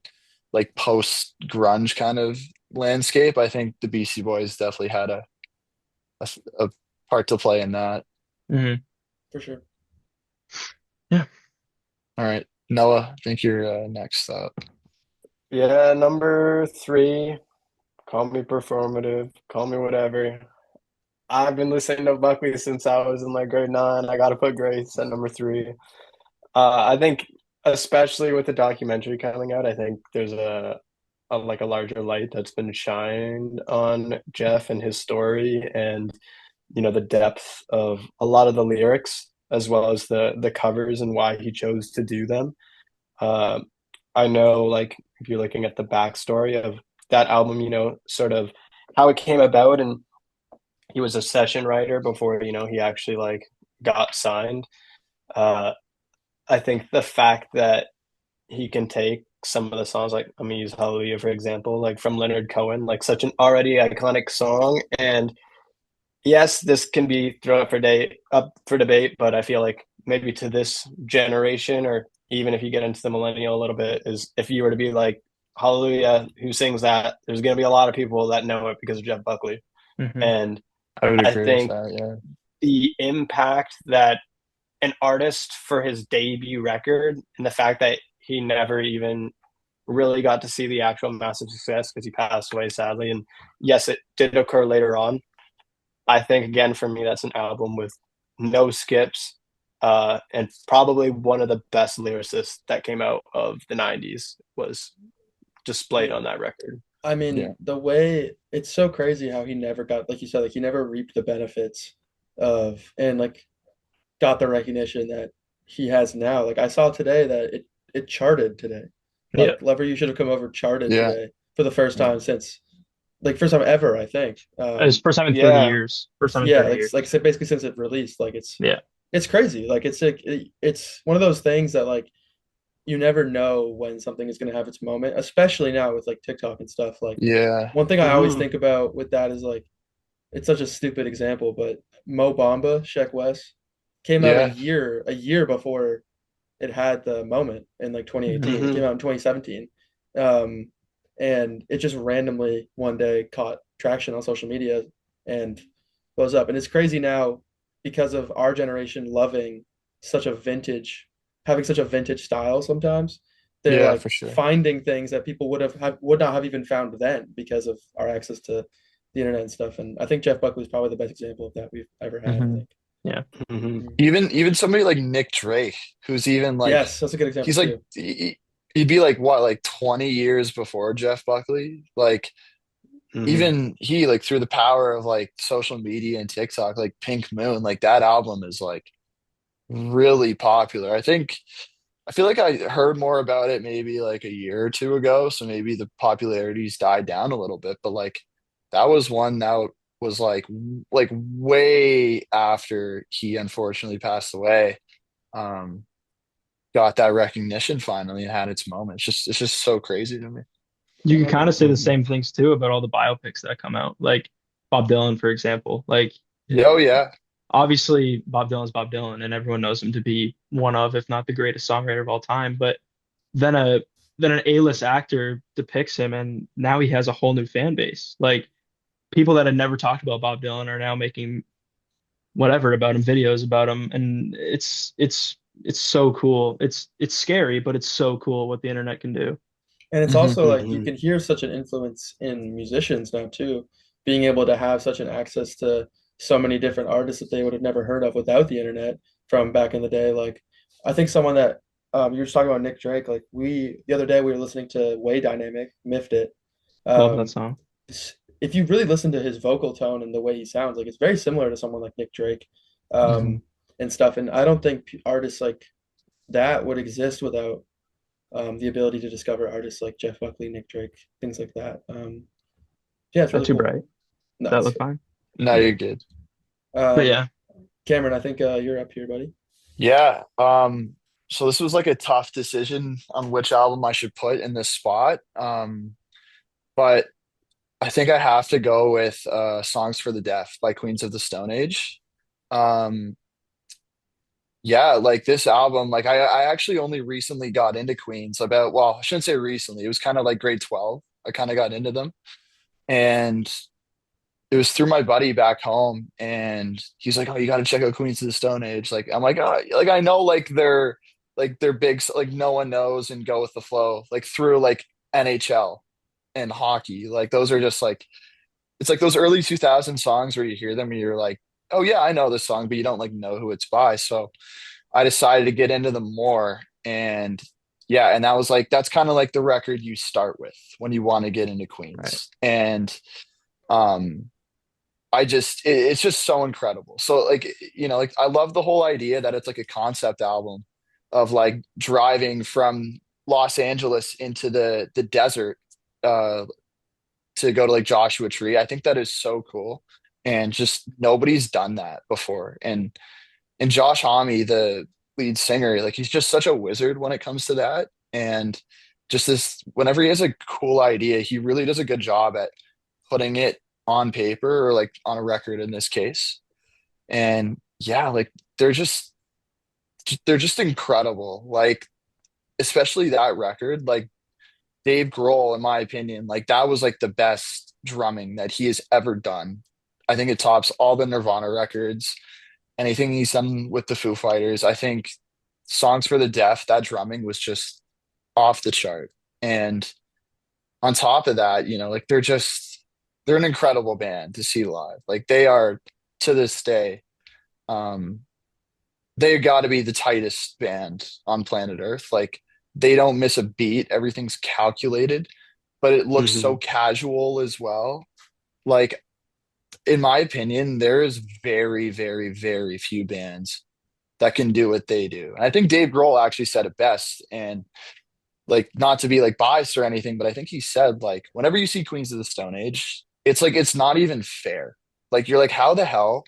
like post grunge kind of landscape. I think the Beastie Boys definitely had a part to play in that. Mhm. for sure. Yeah. All right, Noah, I think you're next up. Yeah, number three. Call me performative. Call me whatever. I've been listening to Buckley since I was in like grade nine. I got to put Grace at number three. I think, especially with the documentary coming out, I think there's a like a larger light that's been shined on Jeff and his story, and the depth of a lot of the lyrics as well as the covers and why he chose to do them. Uh, I know, like, if you're looking at the backstory of that album, sort of how it came about, and he was a session writer before, he actually like got signed. Uh, I think the fact that he can take some of the songs, like I'm gonna use Hallelujah for example, like from Leonard Cohen, like such an already iconic song, and yes, this can be thrown up for debate, but I feel like maybe to this generation, or even if you get into the millennial a little bit, is if you were to be like Hallelujah, who sings that? There's going to be a lot of people that know it because of Jeff Buckley, Mhm. and I would I agree with think that. Yeah. the impact that an artist for his debut record, and the fact that he never even really got to see the actual massive success because he passed away sadly, and yes, it did occur later on. I think again for me that's an album with no skips, and probably one of the best lyricists that came out of the '90s was displayed Yeah. on that record. I mean, Yeah. the way it's so crazy how he never got, like you said, like he never reaped the benefits of and like got the recognition that he has now. Like I saw today that it charted today. Yeah. Like Lever, you should have come over charted Yeah. today for the first Yeah. time since like first time ever, I think. It's first time in 30 Yeah, years. First time in Yeah, 30 like I years. said, basically since it released, like Yeah. it's crazy. Like it's one of those things that like you never know when something is going to have its moment, especially now with like TikTok and stuff. Like Yeah. one thing I always mm-hmm. think about with that is like it's such a stupid example, but Mo Bamba, Sheck West came out Yeah. a year before it had the moment in like 2018. It Mm-hmm. came out in 2017. Um, and it just randomly one day caught traction on social media and blows up. And it's crazy now because of our generation loving such a vintage, having such a vintage style sometimes. They're Yeah, like for sure. finding things that people would not have even found then because of our access to the internet and stuff. And I think Jeff Buckley is probably the best example of that we've ever had, I Mhm. think. Yeah. Mm-hmm. Mhm. Even somebody like Nick Drake, who's even like Yes, that's a good example he's like too. he'd be like what like 20 years before Jeff Buckley. Like Hmm. even he like through the power of like social media and TikTok, like Pink Moon, like that album is like really popular. I feel like I heard more about it maybe like a year or two ago, so maybe the popularity's died down a little bit, but like that was one that was like way after he unfortunately passed away. Um, got that recognition finally and had its moment. It's just so crazy to me. You can kind of say the Hmm. same things too about all the biopics that come out, like Bob Dylan, for example. Like, Yeah, oh yeah. obviously, Bob Dylan's Bob Dylan, and everyone knows him to be one of, if not the greatest songwriter of all time. But then a then an A-list actor depicts him, and now he has a whole new fan base. Like people that had never talked about Bob Dylan are now making whatever about him, videos about him, and it's so cool. It's scary, but it's so cool what the internet can do. And it's Hmm. also like you Hmm. can hear such an influence in musicians now too, being able to have such an access to so many different artists that they would have never heard of without the internet from back in the day. Like I think someone that you were just talking about Nick Drake, like we the other day we were listening to Way Dynamic, Miffed It. Love that Um, song. if you really listen to his vocal tone and the way he sounds, like it's very similar to someone like Nick Drake, Hmm. um, and stuff. And I don't think artists like that would exist without the ability to discover artists like Jeff Buckley, Nick Drake, things like that. Yeah, it's Not really too cool. bright. No, That it's look good. fine. No, You're you're good. good. But Um, yeah, Cameron, I think you're up here, buddy. Yeah. So this was like a tough decision on which album I should put in this spot. But I think I have to go with Songs for the Deaf by Queens of the Stone Age. Um, yeah, like this album, like I actually only recently got into Queens about, well, I shouldn't say recently. It was kind of like grade 12. I kind of got into them. And it was through my buddy back home, and he's like, "Oh, you got to check out Queens of the Stone Age." Like, I'm like, "Oh, like I know, like they're big, like no one knows and go with the flow, like through like NHL and hockey. Like those are just like it's like those early 2000 songs where you hear them and you're like, oh yeah, I know this song, but you don't like know who it's by. So I decided to get into them more, and yeah, and that was like that's kind of like the record you start with when you want to get into right. Queens, and um it's just so incredible. So like like I love the whole idea that it's like a concept album of like driving from Los Angeles into the desert uh to go to like Joshua Tree. I think that is so cool. And just nobody's done that before. And Josh Homme, the lead singer, like he's just such a wizard when it comes to that. And just this whenever he has a cool idea, he really does a good job at putting it on paper or like on a record in this case. And yeah, like they're just they're just incredible. Like especially that record, like Dave Grohl, in my opinion, like that was like the best drumming that he has ever done. I think it tops all the Nirvana records, anything he's done with the Foo Fighters. I think Songs for the Deaf, that drumming was just off the chart. And on top of that, like they're an incredible band to see live. Like they are to this day, um, they got to be the tightest band on planet Earth. Like they don't miss a beat. Everything's calculated, but it looks so Hmm. casual as well. Like in my opinion, there is very, very, very few bands that can do what they do. And I think Dave Grohl actually said it best. And like not to be like biased or anything, but I think he said like whenever you see Queens of the Stone Age, it's like it's not even fair. Like you're like, how the hell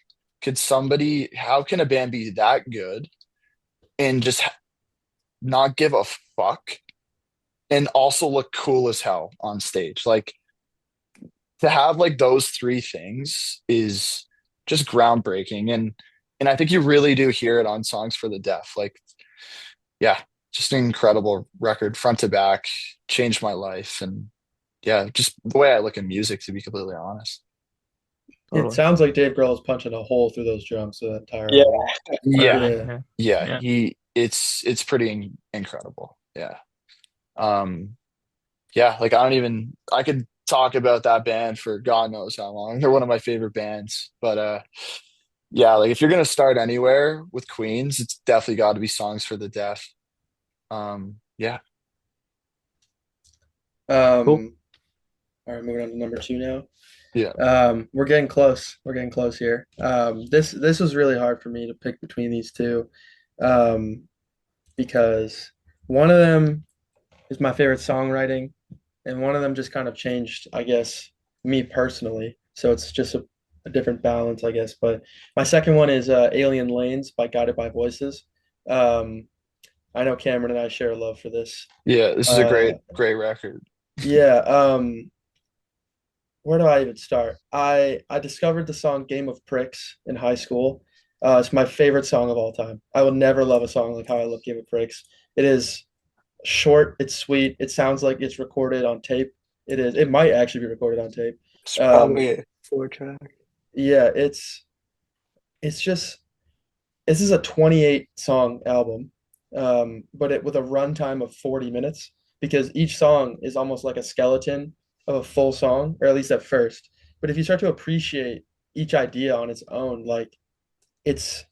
how can a band be that good and just not give a fuck and also look cool as hell on stage? Like to have like those three things is just groundbreaking. And I think you really do hear it on Songs for the Deaf. Like, yeah, just an incredible record front to back, changed my life. And yeah, just the way I look at music, to be completely honest. It Totally. sounds like Dave Grohl is punching a hole through those drums the entire Yeah. album. Yeah, Right. Yeah. Yeah. yeah, Yeah. it's pretty incredible. Yeah. Um, yeah, like I could talk about that band for God knows how long. They're one of my favorite bands. But yeah, like if you're gonna start anywhere with Queens, it's definitely got to be Songs for the Deaf. Yeah. Cool. Um, All right, moving on to number two now. Yeah. We're getting close. We're getting close here. This was really hard for me to pick between these two, um, because one of them is my favorite songwriting, and one of them just kind of changed, I guess, me personally. So it's just a different balance, I guess. But my second one is Alien Lanes by Guided by Voices. Um, I know Cameron and I share a love for this. Yeah, this is a Uh, great record. yeah. Where do I even start? I discovered the song "Game of Pricks" in high school. It's my favorite song of all time. I will never love a song like how I love "Game of Pricks." It is short, it's sweet. It sounds like it's recorded on tape. It is. It might actually be recorded on tape. It's Um, probably a four track. yeah, it's just this is a 28 song album, but it with a runtime of 40 minutes because each song is almost like a skeleton of a full song, or at least at first. But if you start to appreciate each idea on its own, like it's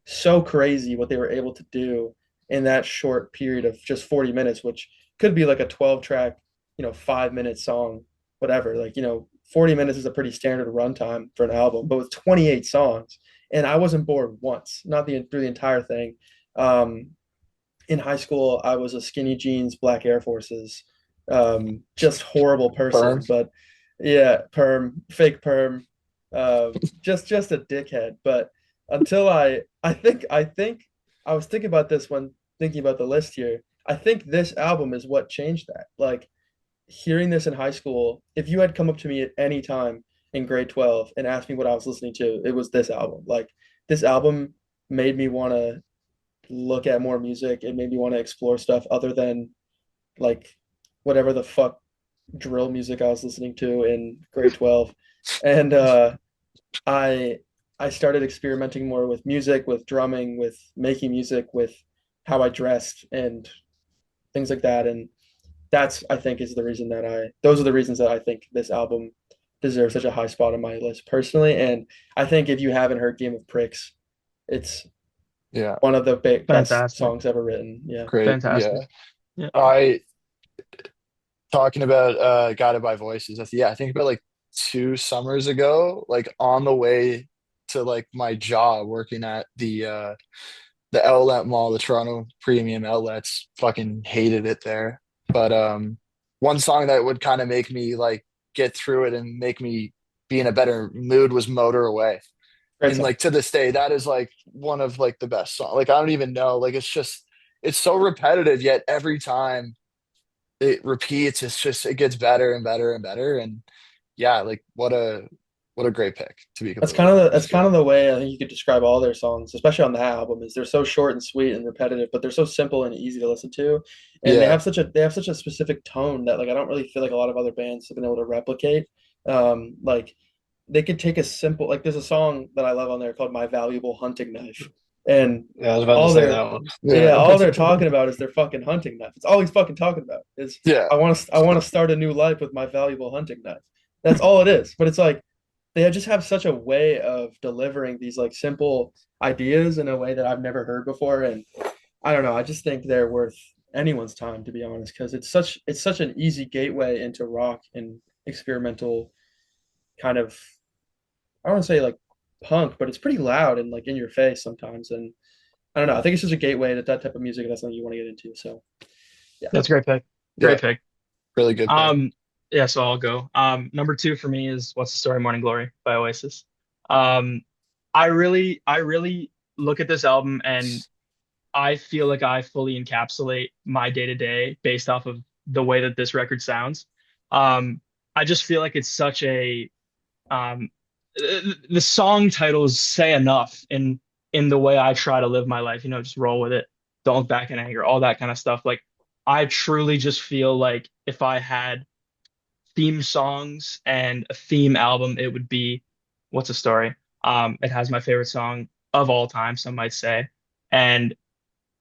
so crazy what they were able to do in that short period of just 40 minutes, which could be like a 12 track, 5 minute song, whatever. Like, 40 minutes is a pretty standard runtime for an album, but with 28 songs. And I wasn't bored once, not through the entire thing. Um, in high school, I was a skinny jeans, black Air Forces, just horrible Firm. person. But yeah, perm, fake perm, just a dickhead. But until I think I was thinking about this when thinking about the list here. I think this album is what changed that. Like hearing this in high school, if you had come up to me at any time in grade 12 and asked me what I was listening to, it was this album. Like this album made me want to look at more music. It made me want to explore stuff other than like whatever the fuck drill music I was listening to in grade 12. And I I started experimenting more with music, with drumming, with making music, with how I dressed and things like that. And that's I think is the reason that I those are the reasons that I think this album deserves such a high spot on my list personally. And I think if you haven't heard Game of Pricks, it's Yeah, one of the best Fantastic. songs ever written. Yeah. great. Fantastic. Yeah. Yeah. I talking about Guided by Voices. I think about like 2 summers ago, like on the way to like my job working at the outlet mall, the Toronto Premium Outlets. Fucking hated it there. But one song that would kind of make me like get through it and make me be in a better mood was Motor Away. Great And song. like to this day, that is like one of like the best songs. Like I don't even know. Like it's so repetitive, yet every time it repeats, it gets better and better and better. And yeah, like what a great pick, to be That's completely kind of honest. Yeah. the way I think you could describe all their songs, especially on that album, is they're so short and sweet and repetitive, but they're so simple and easy to listen to. And Yeah. they have such a specific tone that like I don't really feel like a lot of other bands have been able to replicate. Like they could take a simple like there's a song that I love on there called My Valuable Hunting Knife. And Yeah, I was about to all say they're that one. yeah, Yeah. all they're talking about is their fucking hunting knife. It's all he's fucking talking about is Yeah. I want to start a new life with my valuable hunting knife. That's all it is. But it's like they just have such a way of delivering these like simple ideas in a way that I've never heard before. And I don't know, I just think they're worth anyone's time to be honest, because it's such an easy gateway into rock and experimental kind of I don't want to say like punk, but it's pretty loud and like in your face sometimes. And I don't know, I think it's just a gateway to that type of music if that's something you want to get into. So yeah. That's a great pick. Yeah. Great pick. Really good pick. Um, yeah, so I'll go. Number two for me is What's the Story, Morning Glory by Oasis. Um, I really look at this album and I feel like I fully encapsulate my day to day based off of the way that this record sounds. Um, I just feel like it's such a um, the song titles say enough in the way I try to live my life. Just roll with it, don't look back in anger, all that kind of stuff. Like I truly just feel like if I had theme songs and a theme album, it would be What's a Story. It has my favorite song of all time, some might say, and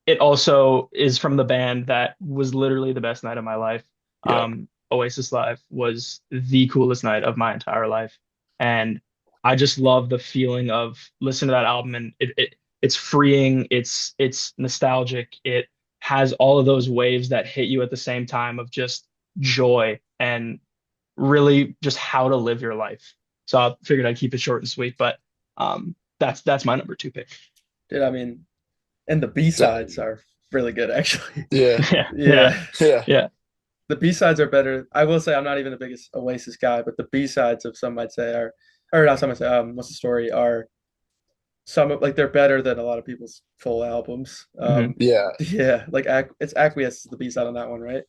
it also is from the band that was literally the best night of my life. Yeah. Oasis Live was the coolest night of my entire life. And I just love the feeling of listening to that album and it's freeing, it's nostalgic, it has all of those waves that hit you at the same time of just joy and really just how to live your life. So I figured I'd keep it short and sweet, but that's my number two pick. Dude, I mean, and the B That, sides are really good actually. yeah, Yeah, yeah, Yeah. yeah. yeah. The B sides are better. I will say I'm not even the biggest Oasis guy, but the B sides of some might say are, or not some might say, what's the story? Are some like they're better than a lot of people's full albums. Hmm. Yeah, like it's Acquiesce is the B side on that one, right?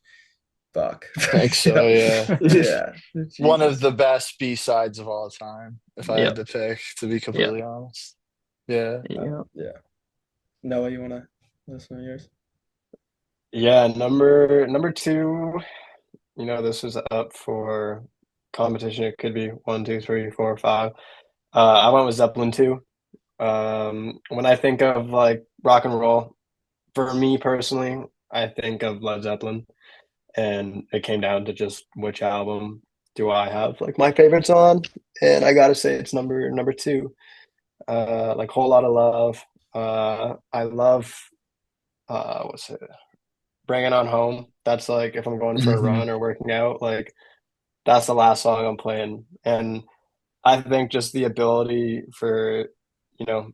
Fuck. I think so. Yeah, Yeah, yeah. one of Jesus. the best B sides of all time, if I had Yep, to pick, to be yep, completely honest. Yeah. yep. Yeah. Noah, you wanna listen to yours? Yeah, number two, this was up for competition. It could be one, two, three, four, five. I went with Zeppelin 2. When I think of like rock and roll, for me personally, I think of Led Zeppelin, and it came down to just which album do I have like my favorites on, and I gotta say it's number two. Like Whole Lot of Love. I love what's it? Bring It On Home. That's like if I'm going for a Hmm. run or working out, like that's the last song I'm playing. And I think just the ability for, you know,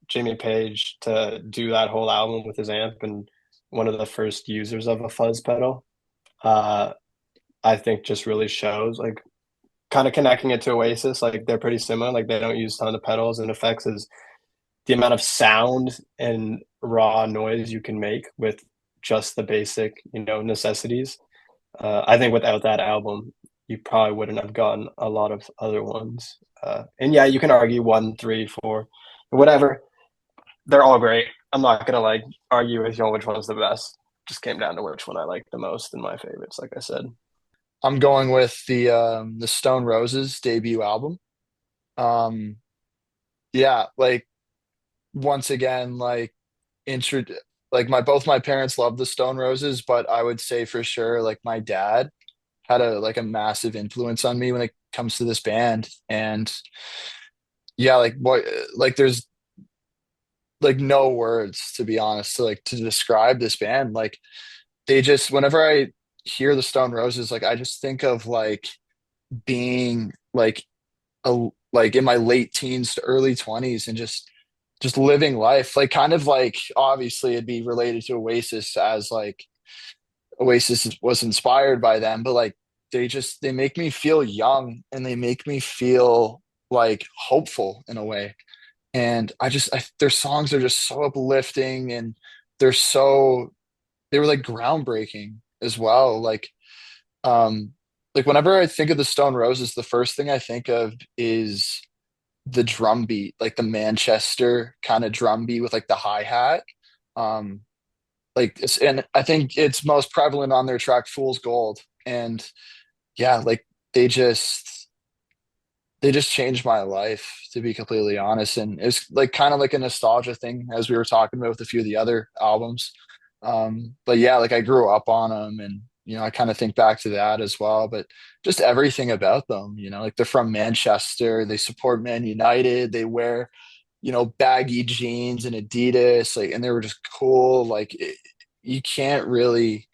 Jimmy Page to do that whole album with his amp and one of the first users of a fuzz pedal, uh, I think just really shows like kind of connecting it to Oasis. Like they're pretty similar. Like they don't use a ton of pedals and effects as the amount of sound and raw noise you can make with just the basic, necessities. I think without that album, you probably wouldn't have gotten a lot of other ones. And yeah, you can argue one, three, four, whatever. They're all great. I'm not gonna like argue with you on which one's the best. Just came down to which one I like the most and my favorites, like I said. I'm going with the Stone Roses debut album. Um, yeah, like once again, intro like my both my parents love the Stone Roses, but I would say for sure like my dad had a massive influence on me when it comes to this band. And yeah, like what like there's like no words to be honest to describe this band. Like they just whenever I hear the Stone Roses, like I just think of like being like in my late teens to early 20s and just living life like kind of like obviously it'd be related to Oasis as like Oasis was inspired by them, but like they make me feel young and they make me feel like hopeful in a way. And their songs are just so uplifting and they're so they were like groundbreaking as well. Um like whenever I think of the Stone Roses, the first thing I think of is the drum beat, like the Manchester kind of drum beat with like the hi-hat. Um and I think it's most prevalent on their track Fool's Gold. And yeah, like they just they just changed my life to be completely honest. And it's like kind of like a nostalgia thing as we were talking about with a few of the other albums. But yeah, like I grew up on them and I kind of think back to that as well. But just everything about them, like they're from Manchester, they support Man United, they wear, baggy jeans and Adidas, like, and they were just cool. You can't really,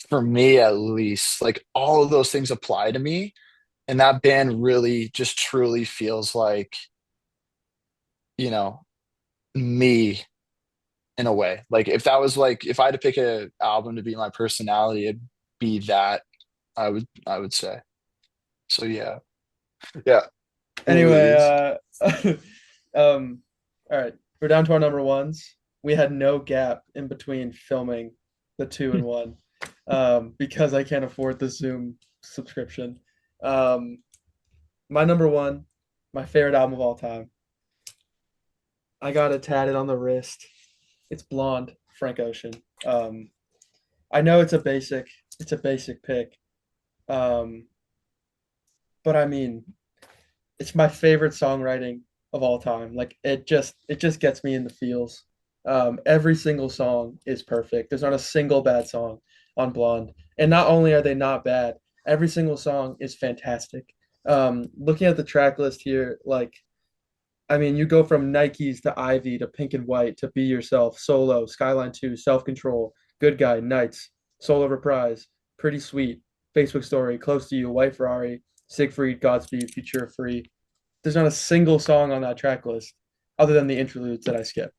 for me at least, like all of those things apply to me. And that band really just truly feels like, you know, me in a way. Like if I had to pick a album to be my personality, it'd be that I would say. So yeah. Yeah. What were Anyway, these? um, all right, we're down to our number ones. We had no gap in between filming the two and one, because I can't afford the Zoom subscription. Um, my number one, my favorite album of all time. I got it tatted on the wrist. It's Blonde, Frank Ocean. I know it's a basic pick. Um, but I mean, it's my favorite songwriting of all time. Like it just gets me in the feels. Every single song is perfect. There's not a single bad song on Blonde. And not only are they not bad, every single song is fantastic. Looking at the track list here, like I mean, you go from Nikes to Ivy to Pink and White to Be Yourself, Solo, Skyline 2, Self Control, Good Guy, Nights, Solo Reprise, Pretty Sweet. Facebook Story, Close to You, White Ferrari, Siegfried, Godspeed, Future Free. There's not a single song on that track list other than the interludes that I skip.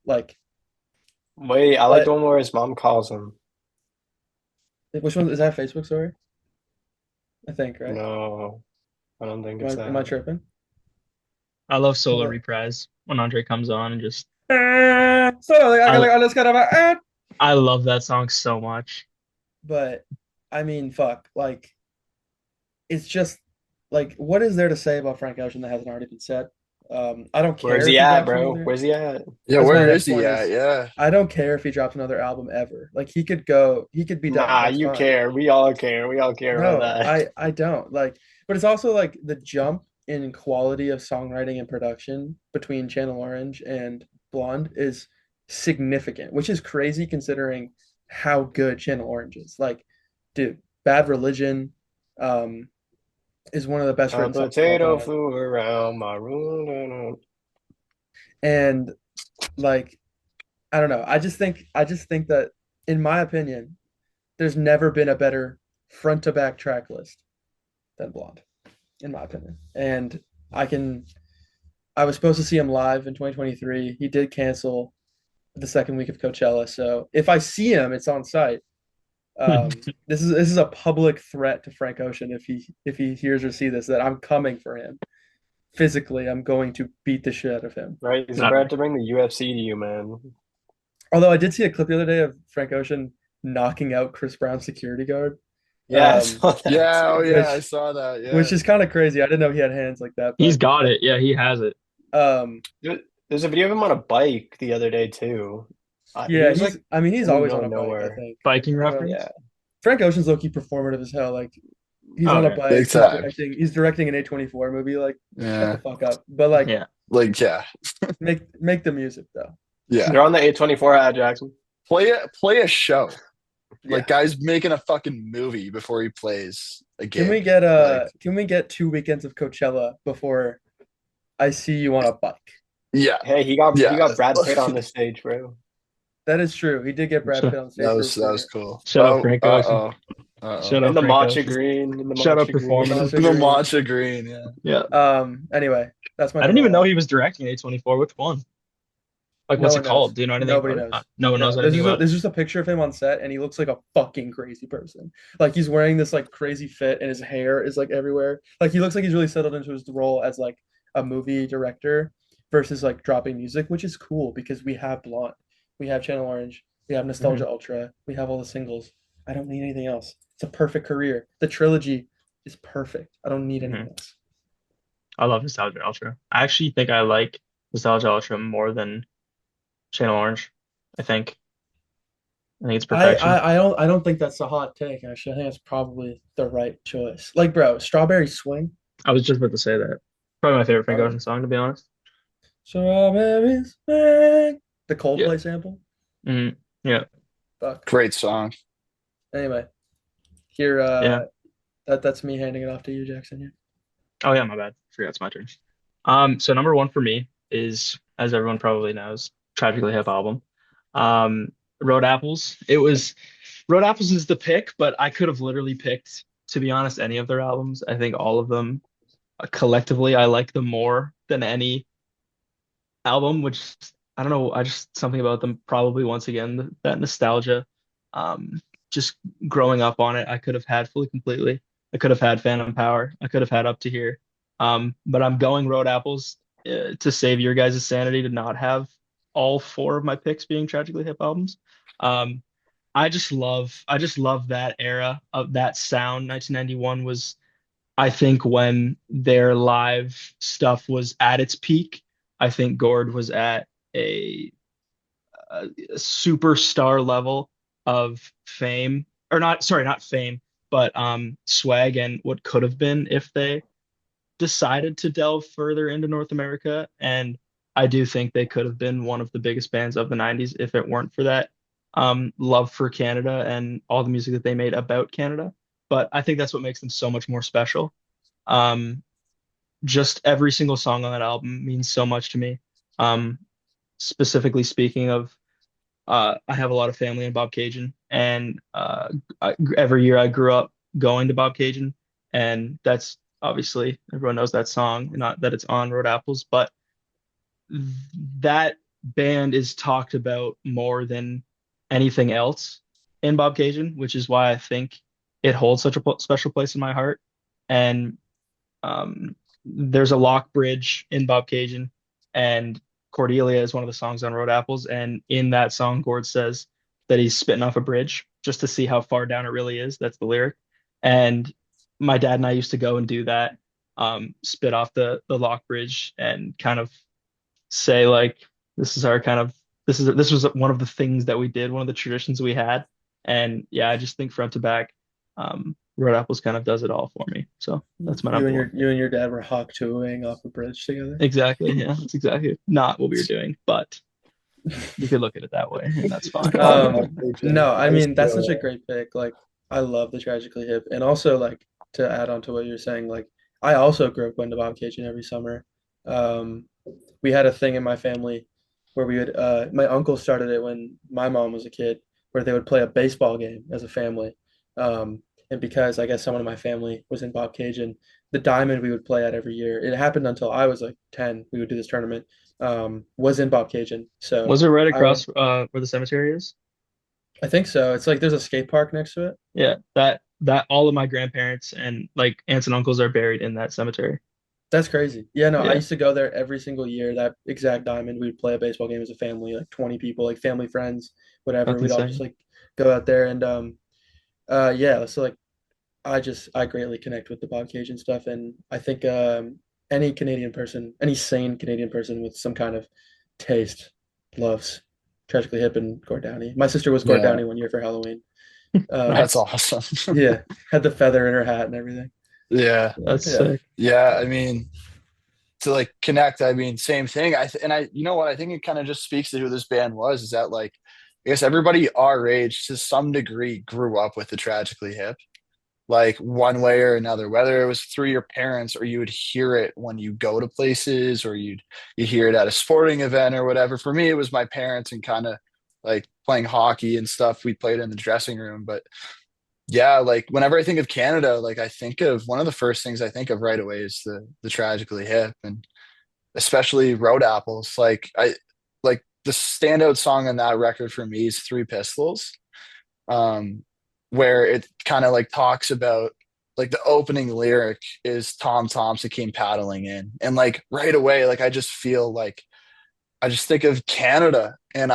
Wait, I like the But one where his mom calls him. which one is that? Facebook Story, I think, right? No, I don't think it's Am I that. tripping? I love solo Hold reprise when Andre comes on and just on. So I I just got about. I love that song so much. But I mean, fuck. It's just what is there to say about Frank Ocean that hasn't already been said? I don't Where's care if he he at, drops bro? another. Where's he at? Yeah, That's my where is next he point. at? Is Yeah. I don't care if he drops another album ever. Like he could be done. Nah, That's you fine. care. We all care. We all care about No, that. I don't but it's also like the jump in quality of songwriting and production between Channel Orange and Blonde is significant, which is crazy considering how good Channel Orange is. Dude, Bad Religion, um, is one of the best A written songs of all potato time. flew around my room. And like I don't know. I just think that in my opinion, there's never been a better front to back track list than Blonde, in my opinion. And I can I was supposed to see him live in 2023. He did cancel the second week of Coachella. So if I see him, it's on site. This is a public threat to Frank Ocean if he hears or see this that I'm coming for him. Physically, I'm going to beat the shit out of him. Right? He's Not about to bring the UFC to you, man. Although I did see a clip the other day of Frank Ocean knocking out Chris Brown's security guard, Yeah, I um, saw that Yeah, oh too. yeah, I which saw that. which Yeah. is kind of crazy. I didn't know he had hands like that, He's but got it. Yeah, he has it. um, There's a video of him on a bike the other day too. He yeah, was like I mean, he's in the always middle on of a bike. I nowhere. think. Biking I don't know. Yeah, reference. Frank Ocean's low key performative as hell. He's Oh on a yeah. bike. Big time. He's directing an A24 movie. Shut the Yeah. fuck up. But Yeah. Like, yeah. make the music though. Yeah. they're on the A24 ad, Jackson. Play a show. Yeah. Like guys making a fucking movie before he plays a Can we gig. get Like, 2 weekends of Coachella before I see you on a bike? yeah. Hey, he Yeah. got Brad Pitt on the stage, bro. That is true. He did get Brad Shut, Pitt on stage That for a was premiere. cool. shut up, Oh, Frank Ocean. uh-oh. Uh-oh. Shut In up, the Frank matcha Ocean. green, in the Shut up, matcha The green. performative. matcha The green. matcha green, yeah. Yeah. Anyway, that's my I didn't number even know one. he was directing A24. Which one? Like, No what's it one knows. called? Do you know anything Nobody about it? knows. No one knows No, there's anything just a, about it. there's just a picture of him on set, and he looks like a fucking crazy person. He's wearing this crazy fit, and his hair is everywhere. He looks like he's really settled into his role as a movie director versus dropping music, which is cool because we have Blonde, we have Channel Orange, we have Mhm. Nostalgia Ultra, we have all the singles. I don't need anything else. It's a perfect career. The trilogy is perfect. I don't need anything Mhm. else. I love Nostalgia Ultra. I actually think I like Nostalgia Ultra more than Channel Orange. I think. I think it's I, perfection. I I don't I don't think that's a hot take, actually. I think that's probably the right choice. Bro, Strawberry Swing. I was just about to say that. Probably my favorite Frank Strawberry, Ocean song, to be honest. Strawberry Swing. The Yeah. Coldplay sample. Mhm. Yeah. Fuck. Great song. Anyway, here Yeah. that's me handing it off to you, Jackson. Here. Oh yeah, my bad. Forgot it's my turn. So number one for me is, as everyone probably knows, Tragically Hip album. Road Apples. Road Apples is the pick, but I could have literally picked, to be honest, any of their albums. I think all of them collectively I like them more than any album, which I don't know, I just something about them probably once again that nostalgia. Um, just growing up on it, I could have had Fully Completely. I could have had Phantom Power. I could have had Up to Here. But I'm going Road Apples to save your guys' sanity to not have all four of my picks being Tragically Hip albums. Um, I just love that era of that sound. 1991 was, I think, when their live stuff was at its peak. I think Gord was at a superstar level of fame, or not, sorry, not fame, but swag and what could have been if they decided to delve further into North America. And I do think they could have been one of the biggest bands of the 90s if it weren't for that love for Canada and all the music that they made about Canada. But I think that's what makes them so much more special. Um, just every single song on that album means so much to me. Um, specifically speaking of, I have a lot of family in Bob Cajun, and every year I grew up going to Bob Cajun, and that's obviously everyone knows that song, not that it's on Road Apples, but that band is talked about more than anything else in Bob Cajun, which is why I think it holds such a special place in my heart. And there's a lock bridge in Bob Cajun, and Cordelia is one of the songs on Road Apples. And in that song, Gord says that he's spitting off a bridge just to see how far down it really is. That's the lyric. And my dad and I used to go and do that, spit off the lock bridge and kind of say like this is our kind of this was one of the things that we did, one of the traditions we had. And yeah, I just think front to back, Red Apples kind of does it all for me. So that's my number one. You and your dad were hawk tooing off a bridge together. Exactly. Yeah, that's exactly not what we were doing, but you could look at it that way, and that's fine. No, I Nice mean that's such a throwaway. great pick. Like I love the Tragically Hip, and also like to add on to what you're saying, like I also grew up going to Bob Cajun every summer. Um, we had a thing in my family where we would my uncle started it when my mom was a kid, where they would play a baseball game as a family. And because I guess someone in my family was in Bob Cajun, the diamond we would play at every year, it happened until I was like 10, we would do this tournament, was in Bob Cajun. So Was it right I went, across where the cemetery is? I think so. It's like there's a skate park next to it. Yeah, that all of my grandparents and like aunts and uncles are buried in that cemetery. That's crazy. Yeah, no, I Yeah, used to go there every single year. That exact diamond, we'd play a baseball game as a family, like 20 people, like family, friends, whatever. that's We'd all just insane. like go out there and yeah, so like I greatly connect with the Bob Cajun stuff, and I think any Canadian person, any sane Canadian person with some kind of taste, loves Tragically Hip and Gord Downie. My sister was Gord Yeah, Downie one year for Halloween. that's Nice. awesome. Yeah, had the feather in her hat and everything. Yeah. That's Yeah, sick. Yeah, I mean, to like connect, I mean, same thing. You know what? I think it kind of just speaks to who this band was. Is that like, I guess everybody our age to some degree grew up with the Tragically Hip, like one way or another, whether it was through your parents or you would hear it when you go to places or you hear it at a sporting event or whatever. For me, it was my parents and kind of like playing hockey and stuff. We played in the dressing room, but yeah, like whenever I think of Canada, like I think of one of the first things I think of right away is the Tragically Hip and especially Road Apples. Like the standout song on that record for me is Three Pistols, um, where it kind of like talks about like the opening lyric is Tom Thompson came paddling in, and like right away, like I just feel like I just think of Canada, and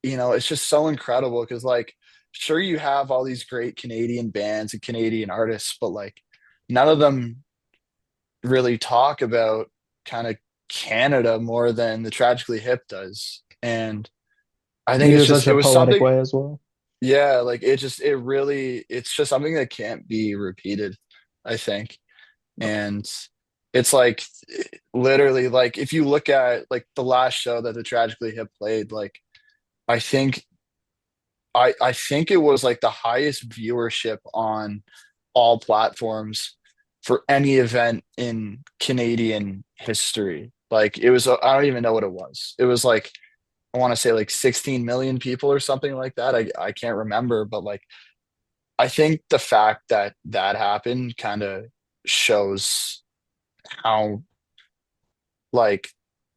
it's just so incredible because like sure you have all these great Canadian bands and Canadian artists, but like none of them really talk about kind of Canada more than the Tragically Hip does. And I You think do it's it just such it a was poetic something, way as well. yeah, like it's just something that can't be repeated, I think. No. And it's like literally like if you look at like the last show that the Tragically Hip played, like I think I think it was like the highest viewership on all platforms for any event in Canadian history. Like it was, I don't even know what it was. It was like, I want to say like 16 million people or something like that. I can't remember, but like, I think the fact that that happened kind of shows how like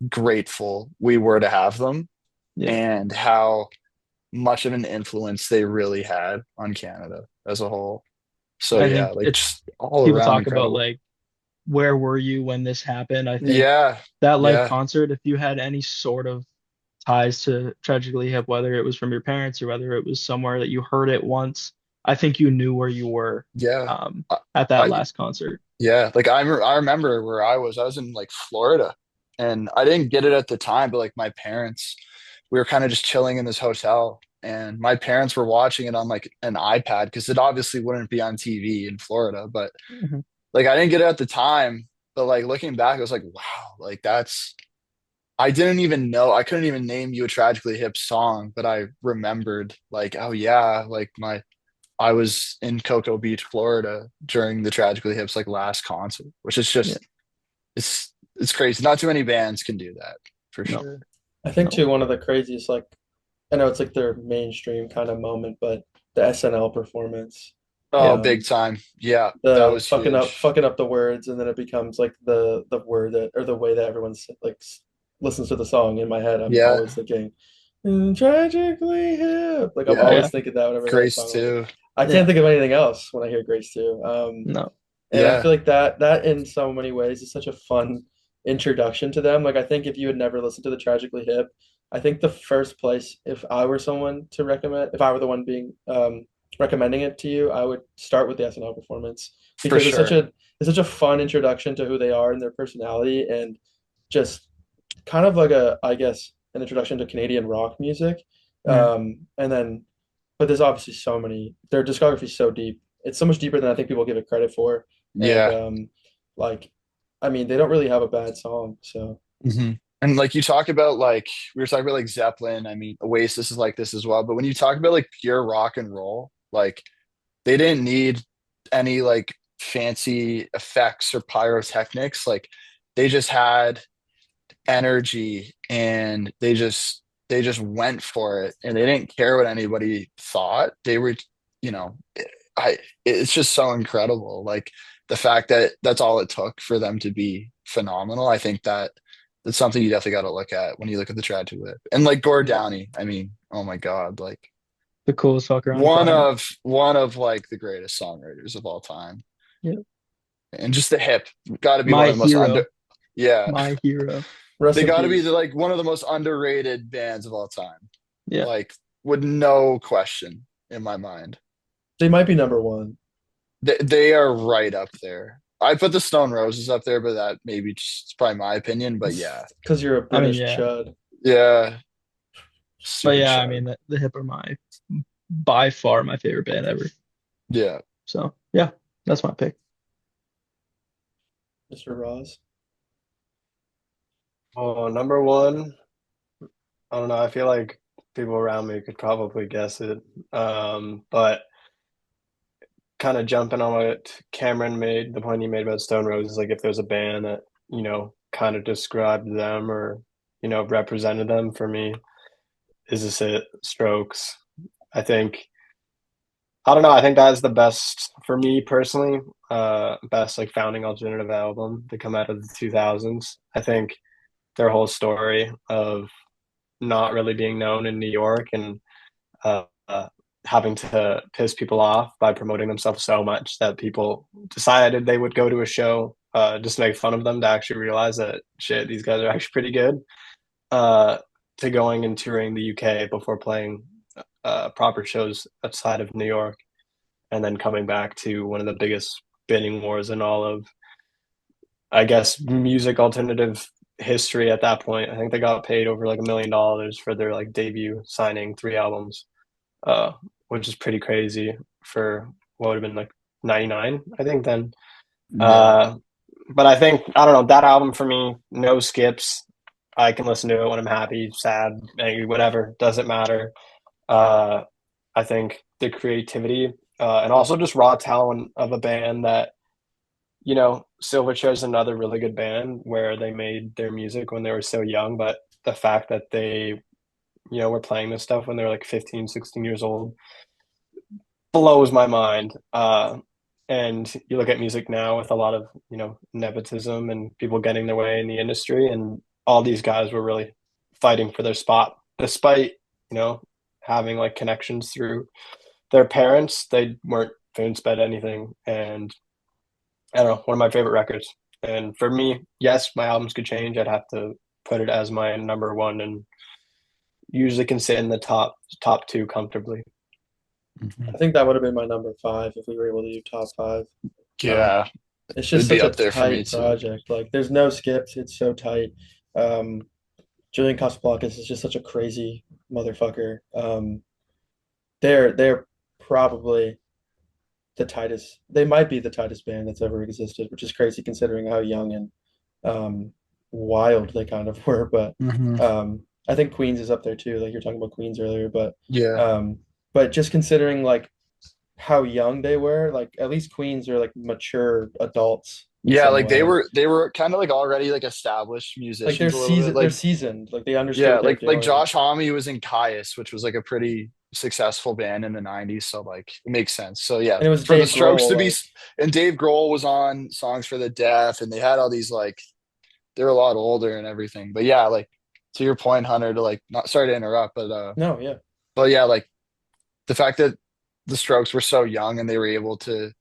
grateful we were to have them Yeah. and how much of an influence they really had on Canada as a whole. So I yeah, think like it's just all people around talk about incredible. like where were you when this happened? I think Yeah, that live yeah, concert, if you had any sort of ties to Tragically Hip, whether it was from your parents or whether it was somewhere that you heard it once, I think you knew where you were yeah. um, I, at that I last concert. yeah, like I remember where I was. I was in like Florida, and I didn't get it at the time, but like my parents, we were kind of just chilling in this hotel, and my parents were watching it on like an iPad because it obviously wouldn't be on TV in Florida, but Mhm. like I didn't get it at the time, but like looking back, I was like, wow, like that's I didn't even know I couldn't even name you a Tragically Hip song, but I remembered like, oh yeah, like my I was in Cocoa Beach, Florida during the Tragically Hip's like last concert, which is Yeah. just it's crazy. Not too many bands can do that for No, sure. I think no. too one of the craziest like I know it's like their mainstream kind of moment, but the SNL performance. Oh, big time. Yeah, that The was huge. fucking up the words, and then it becomes like the word that or the way that everyone's like listens to the song. In my head, I'm Yeah, always thinking tragically hip. Like I'm yeah. always Yeah. thinking that whenever that Grace song on. too. I can't Yeah. think of anything else when I hear Grace too. No. And I Yeah, feel like that in so many ways is such a fun introduction to them. Like I think if you had never listened to the Tragically Hip, I think the first place if I were someone to recommend, if I were the one being recommending it to you, I would start with the SNL performance for because sure. it's such a fun introduction to who they are and their personality and just kind of like a I guess an introduction to Canadian rock music. Mm. And then but there's obviously so many their discography is so deep. It's so much deeper than I think people give it credit for. And Yeah. like I mean they don't really have a bad song. So hmm And like you talk about like we were talking about like Zeppelin. I mean, Oasis is like this as well. But when you talk about like pure rock and roll, like they didn't need any like fancy effects or pyrotechnics. Like they just had energy and they just went for it and they didn't care what anybody thought. They were, you know, I it's just so incredible. Like the fact that that's all it took for them to be phenomenal. I think that's something you definitely got to look at when you look at the Trad to Live. And like Gord yeah. Downey, I mean, oh my God, like The coolest fucker on the one planet. of one of like the greatest songwriters of all time. Yeah. And just the hip got to be one My of the most under hero. yeah. My hero. Rest They in got to be peace. like one of the most underrated bands of all time. Yeah. Like with no question in my mind. They might be number one They are right up there. I put the Stone Roses up there, but that maybe just it's probably my opinion. But yeah, because you're a I mean, British yeah. chud. yeah, But super yeah, I chug. mean, the Hip are my by far my favorite band ever. Yeah, So yeah, that's my pick. Mr. Ross. Oh, number one. I don't know. I feel like people around me could probably guess it. But kind of jumping on what Cameron made, the point he made about Stone Roses, like if there's a band that, kind of described them or, represented them for me, is this it? Strokes. I think, I don't know. I think that is the best for me personally, best like founding alternative album to come out of the 2000s. I think their whole story of not really being known in New York and having to piss people off by promoting themselves so much that people decided they would go to a show just to make fun of them to actually realize that shit, these guys are actually pretty good. Uh, to going and touring the UK before playing proper shows outside of New York, and then coming back to one of the biggest bidding wars in all of, I guess, music alternative history at that point. I think they got paid over like $1 million for their like debut signing 3 albums, uh, which is pretty crazy for what would have been like 99, I think then. yeah. Uh, but I think, I don't know, that album for me, no skips. I can listen to it when I'm happy, sad, angry, whatever, doesn't matter. Uh, I think the creativity and also just raw talent of a band that, Silverchair is another really good band where they made their music when they were so young, but the fact that they, were playing this stuff when they were like 15, 16 years old blows my mind. And you look at music now with a lot of, nepotism and people getting their way in the industry, and all these guys were really fighting for their spot, despite, having like connections through their parents. They weren't spoon fed anything, and I don't know, one of my favorite records. And for me, yes, my albums could change. I'd have to put it as my number one, and usually can sit in the top two comfortably. I Mhm. think that would have been my number five if we were able to do top five. Um, Yeah, it's just it'd be such a up there for me tight too. project. Like there's no skips. It's so tight. Um, Julian Casablancas is just such a crazy motherfucker. They're probably the tightest. They might be the tightest band that's ever existed, which is crazy considering how young and wild they kind of were. But hmm I think Queens is up there too. Like you're talking about Queens earlier, Yeah, um, but just considering like how young they were, like at least Queens are like mature adults in yeah. some Like they way. were they were kind of like already like established Like musicians a little bit. they're Like seasoned. Like they understood yeah, what they were like doing. Josh Homme was in Caius, which was like a pretty successful band in the 90s, so like it makes sense. So yeah, And it was for the Dave Strokes Grohl, to be, like, and Dave Grohl was on Songs for the Deaf, and they had all these like they're a lot older and everything. But yeah, like to your point, Hunter, to like not sorry to interrupt, no, yeah. but yeah, like the fact that the Strokes were so young and they were able to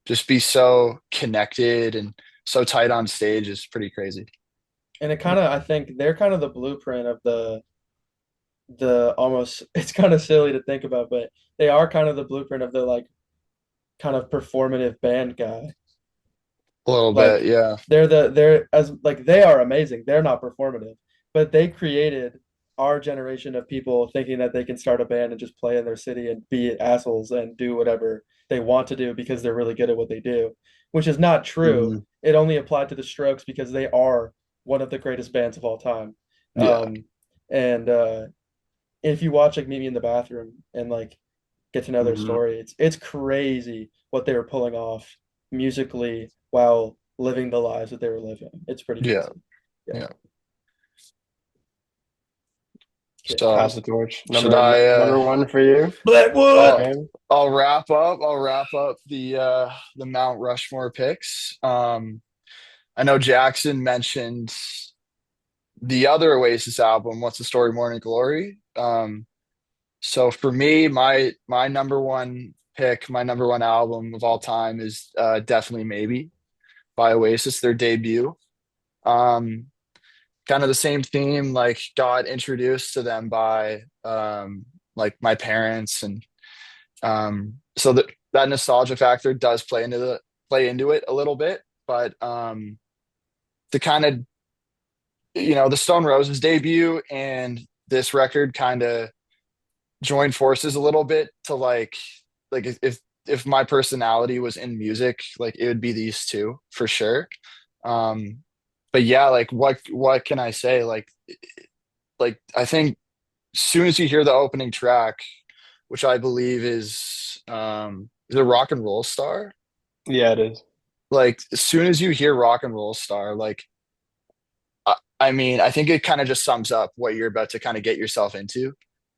just be so connected and so tight on stage is pretty crazy. And it kind of, I think they're kind of the blueprint of the almost, it's kind of silly to think about, but they are kind of the blueprint of the like kind of performative band guy. A little bit, Like yeah. they're as like they are amazing. They're not performative, but they created our generation of people thinking that they can start a band and just play in their city and be assholes and do whatever they want to do because they're really good at what they do, which is not true. Mhm. It only applied to the Strokes because they are one of the greatest bands of all time. Yeah. And if you watch like Meet Me in the Bathroom and like get to know their Mhm. story, it's crazy what they were pulling off musically while living the lives that they were living. It's pretty Yeah. crazy. Yeah. Yeah. Yeah. Pass So the torch. should Number one for you. Blackwood. I'll Okay. I'll wrap up the Mount Rushmore picks. I know Jackson mentioned the other Oasis album, What's the Story, Morning Glory. So for me, my number one pick, my number one album of all time is definitely Maybe by Oasis, their debut. Um, Kind of the same theme, like got introduced to them by like my parents, and so that nostalgia factor does play into it a little bit. But the kind of the Stone Roses debut and this record kind of join forces a little bit to like if my personality was in music, like it would be these two for sure. Um, but yeah, like what can I say? Like I think as soon as you hear the opening track, which I believe is a Rock and Roll Star. Yeah, it is. Like as soon as you hear Rock and Roll Star, like I mean, I think it kind of just sums up what you're about to kind of get yourself into.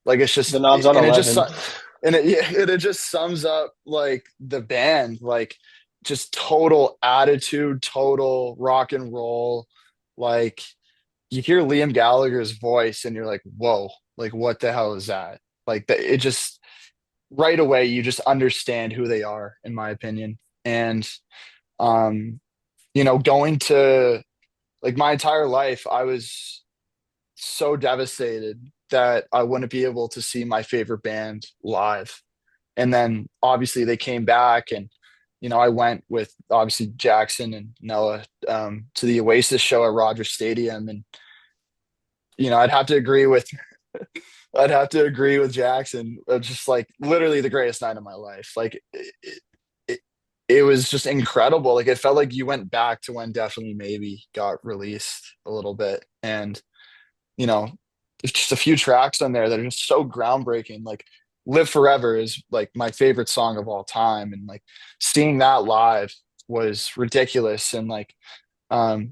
Like it's The just, knob's on and it just, 11. and it, yeah, and it just sums up like the band, like just total attitude, total rock and roll. Like you hear Liam Gallagher's voice and you're like, whoa, like what the hell is that? Like it just right away, you just understand who they are, in my opinion. And, um, going to like my entire life, I was so devastated that I wouldn't be able to see my favorite band live. And then obviously they came back, and I went with obviously Jackson and Noah to the Oasis show at Rogers Stadium, and I'd have to agree with Jackson. Just like literally the greatest night of my life. Like it, it was just incredible. Like it felt like you went back to when Definitely Maybe got released a little bit, and you know, there's just a few tracks on there that are just so groundbreaking. Like Live Forever is like my favorite song of all time. And like seeing that live was ridiculous. And like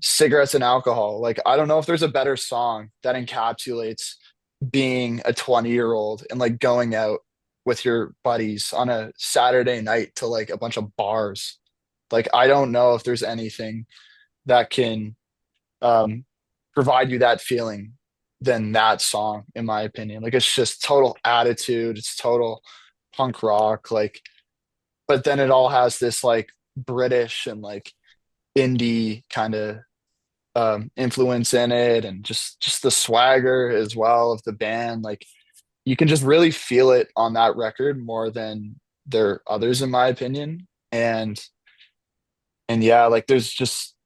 Cigarettes and Alcohol. Like I don't know if there's a better song that encapsulates being a 20-year-old and like going out with your buddies on a Saturday night to like a bunch of bars. Like I don't know if there's anything that can um provide you that feeling than that song, in my opinion. Like it's just total attitude, it's total punk rock, like, but then it all has this like British and like indie kind of influence in it, and just the swagger as well of the band. Like you can just really feel it on that record more than there others, in my opinion. And yeah, like there's just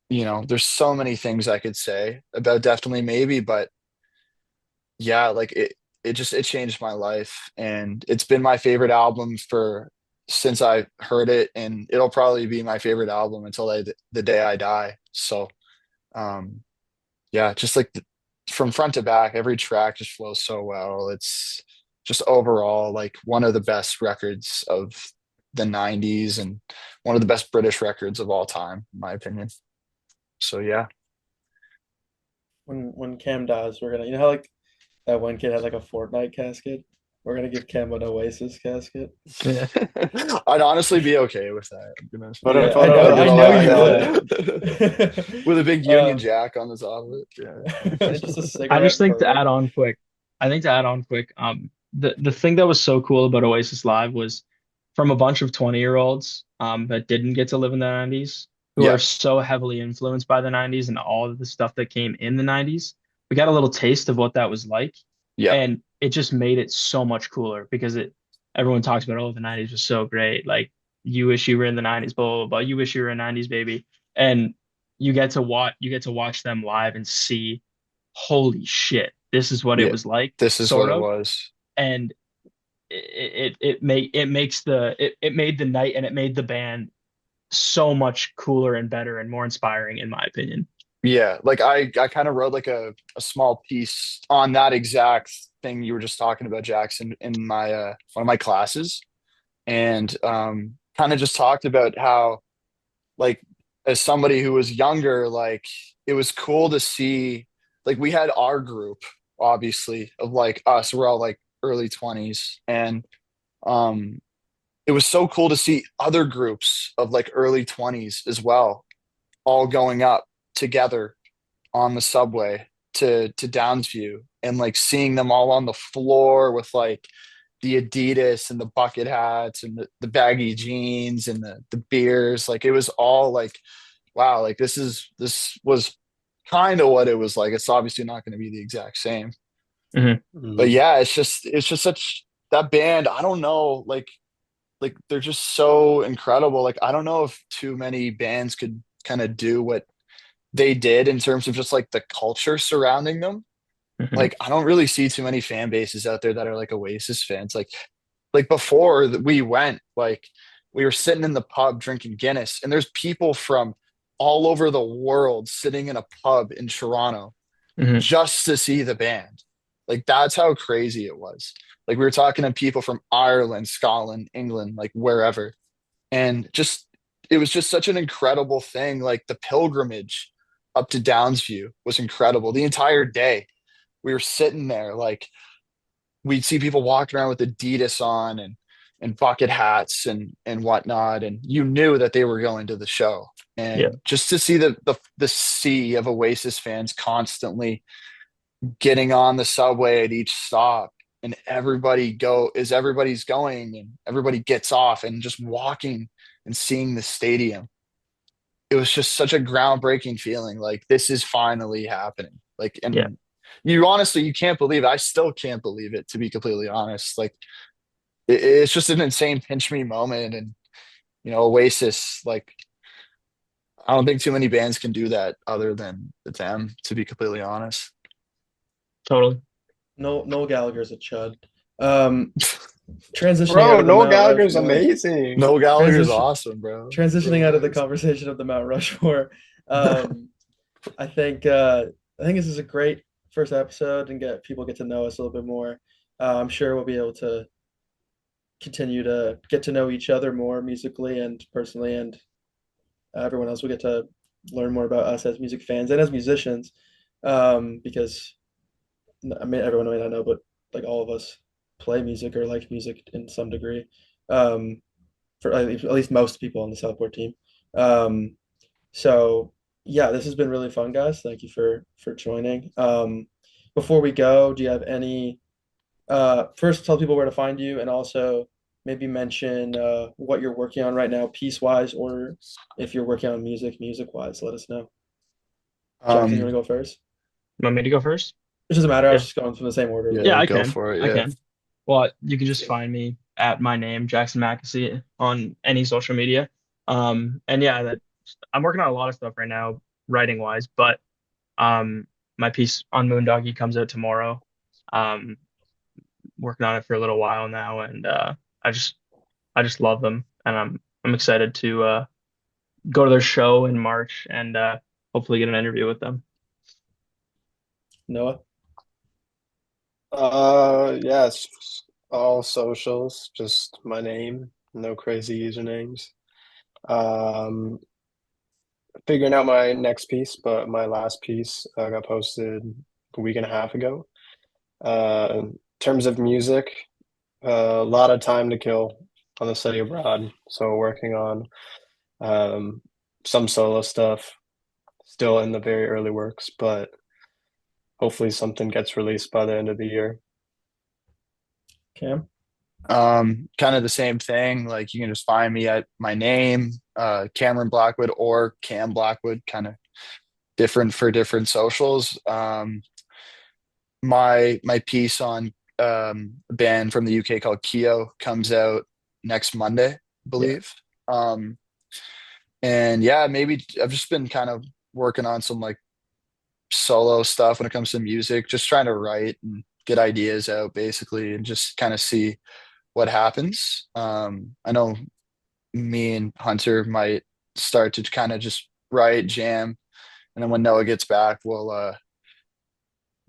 there's so many things I could say about Definitely Maybe, but yeah, like it changed my life, and it's been my favorite album for since I heard it, and it'll probably be my favorite album until the day I die. So um yeah, just like from front to back, every track just flows so well. It's just overall like one of the best records of the 90s, and one of the best British records of all time, in my opinion. So yeah. When Cam dies, we're gonna, you know how like that one kid had like a Fortnite casket? We're gonna give Cam an Oasis casket. Yeah. I'd honestly be okay with that. I'm gonna Put Yeah, put a I give a know throwback you on would. it. with a big Union Um, Jack on the top of it. just a I just cigarette think to burning. add on quick, I think to add on quick, the thing that was so cool about Oasis Live was from a bunch of 20-year-olds that didn't get to live in the 90s, who Yeah, are so heavily influenced by the 90s and all of the stuff that came in the 90s. We got a little taste of what that was like, yeah, and it just made it so much cooler because it everyone talks about, oh, the 90s was so great. Like you wish you were in the 90s, blah, blah, blah. You wish you were a 90s baby. And you get to watch them live and see holy shit, this is what it yeah. was like, This is what sort it of. was. And it made the night and it made the band so much cooler and better and more inspiring, in my opinion. Yeah, like I kind of wrote like a small piece on that exact thing you were just talking about, Jackson, in my one of my classes, and kind of just talked about how like as somebody who was younger, like it was cool to see like we had our group obviously of like us, we're all like early 20s, and um it was so cool to see other groups of like early 20s as well all going up together on the subway to Downsview and like seeing them all on the floor with like the Adidas and the bucket hats and the baggy jeans and the beers. Like it was all like, wow, like this was kind of what it was like. It's obviously not going to be the exact same. Hmm. But Mhm. yeah, it's just such that band, I don't know, like they're just so incredible. Like I don't know if too many bands could kind of do what they did in terms of just like the culture surrounding them. Hmm. Like I don't really see too many fan bases out there that are like Oasis fans. Like before that we went, like we were sitting in the pub drinking Guinness, and there's people from all over the world sitting in a pub in Toronto Hmm. just to see the band. Like that's how crazy it was. Like we were talking to people from Ireland, Scotland, England, like wherever. And just it was just such an incredible thing. Like the pilgrimage up to Downsview was incredible. The entire day we were sitting there, like we'd see people walking around with Adidas on and bucket hats and whatnot, and you knew that they were going to the show. Yeah. And just to see the sea of Oasis fans constantly getting on the subway at each stop, and everybody's going and everybody gets off and just walking and seeing the stadium. It was just such a groundbreaking feeling. Like this is finally happening. Like, Yeah. and you honestly, you can't believe it. I still can't believe it, to be completely honest. Like it's just an insane pinch me moment. And Oasis, like I don't think too many bands can do that other than them, to be completely honest. Totally. No, Noel Gallagher's a chud. Um, transitioning out Bro, of the Noel Mount Gallagher's Rushmore. amazing. Noel Gallagher's Transition awesome, bro. transitioning Really out of the is. conversation of the Mount Rushmore. Um, I think I think this is a great first episode and get to know us a little bit more. I'm sure we'll be able to continue to get to know each other more musically and personally, and everyone else will get to learn more about us as music fans and as musicians. Because I mean, everyone may not know, but like all of us play music or like music in some degree. Um, for at least most people on the Southport team. Um, so yeah, this has been really fun, guys. Thank you for joining. Before we go, do you have any first tell people where to find you and also maybe mention what you're working on right now, piece wise, or if you're working on music wise, let us know. Jackson, you want Um, to go first? Want me to go first? It doesn't matter. I was Yeah. just going from the same order, Yeah, yeah, really. I go can. for it. I Yeah. can. Well, you can just find me at my name, Jackson McAsee, on any social media. And yeah, I'm working on a lot of stuff right now, writing wise, but my piece on Moondoggy comes out tomorrow. Um, Working on it for a little while now, and I just I just love them, and I'm excited to go to their show in March and hopefully get an interview with them. Noah. Yes, all socials, just my name, no crazy usernames. Um, Figuring out my next piece, but my last piece got posted a week and a half ago. In terms of music, A lot of time to kill on the study abroad. So working on um, some solo stuff, still in the very early works, but hopefully something gets released by the end of the year. Cam? Kind of the same thing. Like you can just find me at my name, Cameron Blackwood or Cam Blackwood, kind of different for different socials. My piece on a band from the UK called Keo comes out next Monday, I Yeah. believe. Um, and yeah, maybe I've just been kind of working on some like solo stuff when it comes to music, just trying to write and get ideas out basically and just kind of see what happens. I know me and Hunter might start to kind of just write, jam, and then when Noah gets back, we'll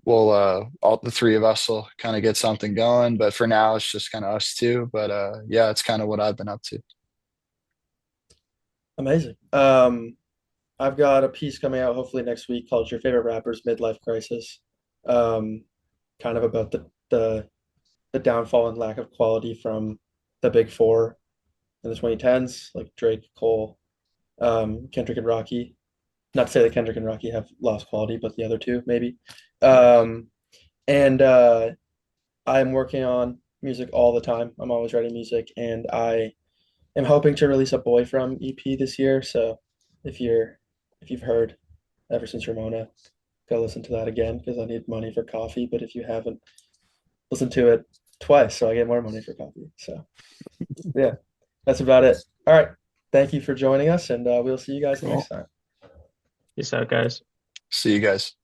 all the three of us will kind of get something going. But for now, it's just kind of us two. But yeah, it's kind of what I've been up to. Amazing. I've got a piece coming out hopefully next week called "Your Favorite Rapper's Midlife Crisis," um, kind of about the downfall and lack of quality from the big four in the 2010s, like Drake, Cole, Kendrick, and Rocky. Not to say that Kendrick and Rocky have lost quality, but the other two maybe. Um, and I'm working on music all the time. I'm always writing music, and I am hoping to release a Boy From EP this year. So if you're if you've heard Ever Since Ramona, go listen to that again because I need money for coffee. But if you haven't, listen to it twice so I get more money for coffee. So yeah, that's about it. All right. Thank you for joining us, and we'll see you guys next Cool. time. Peace out, guys. See you guys.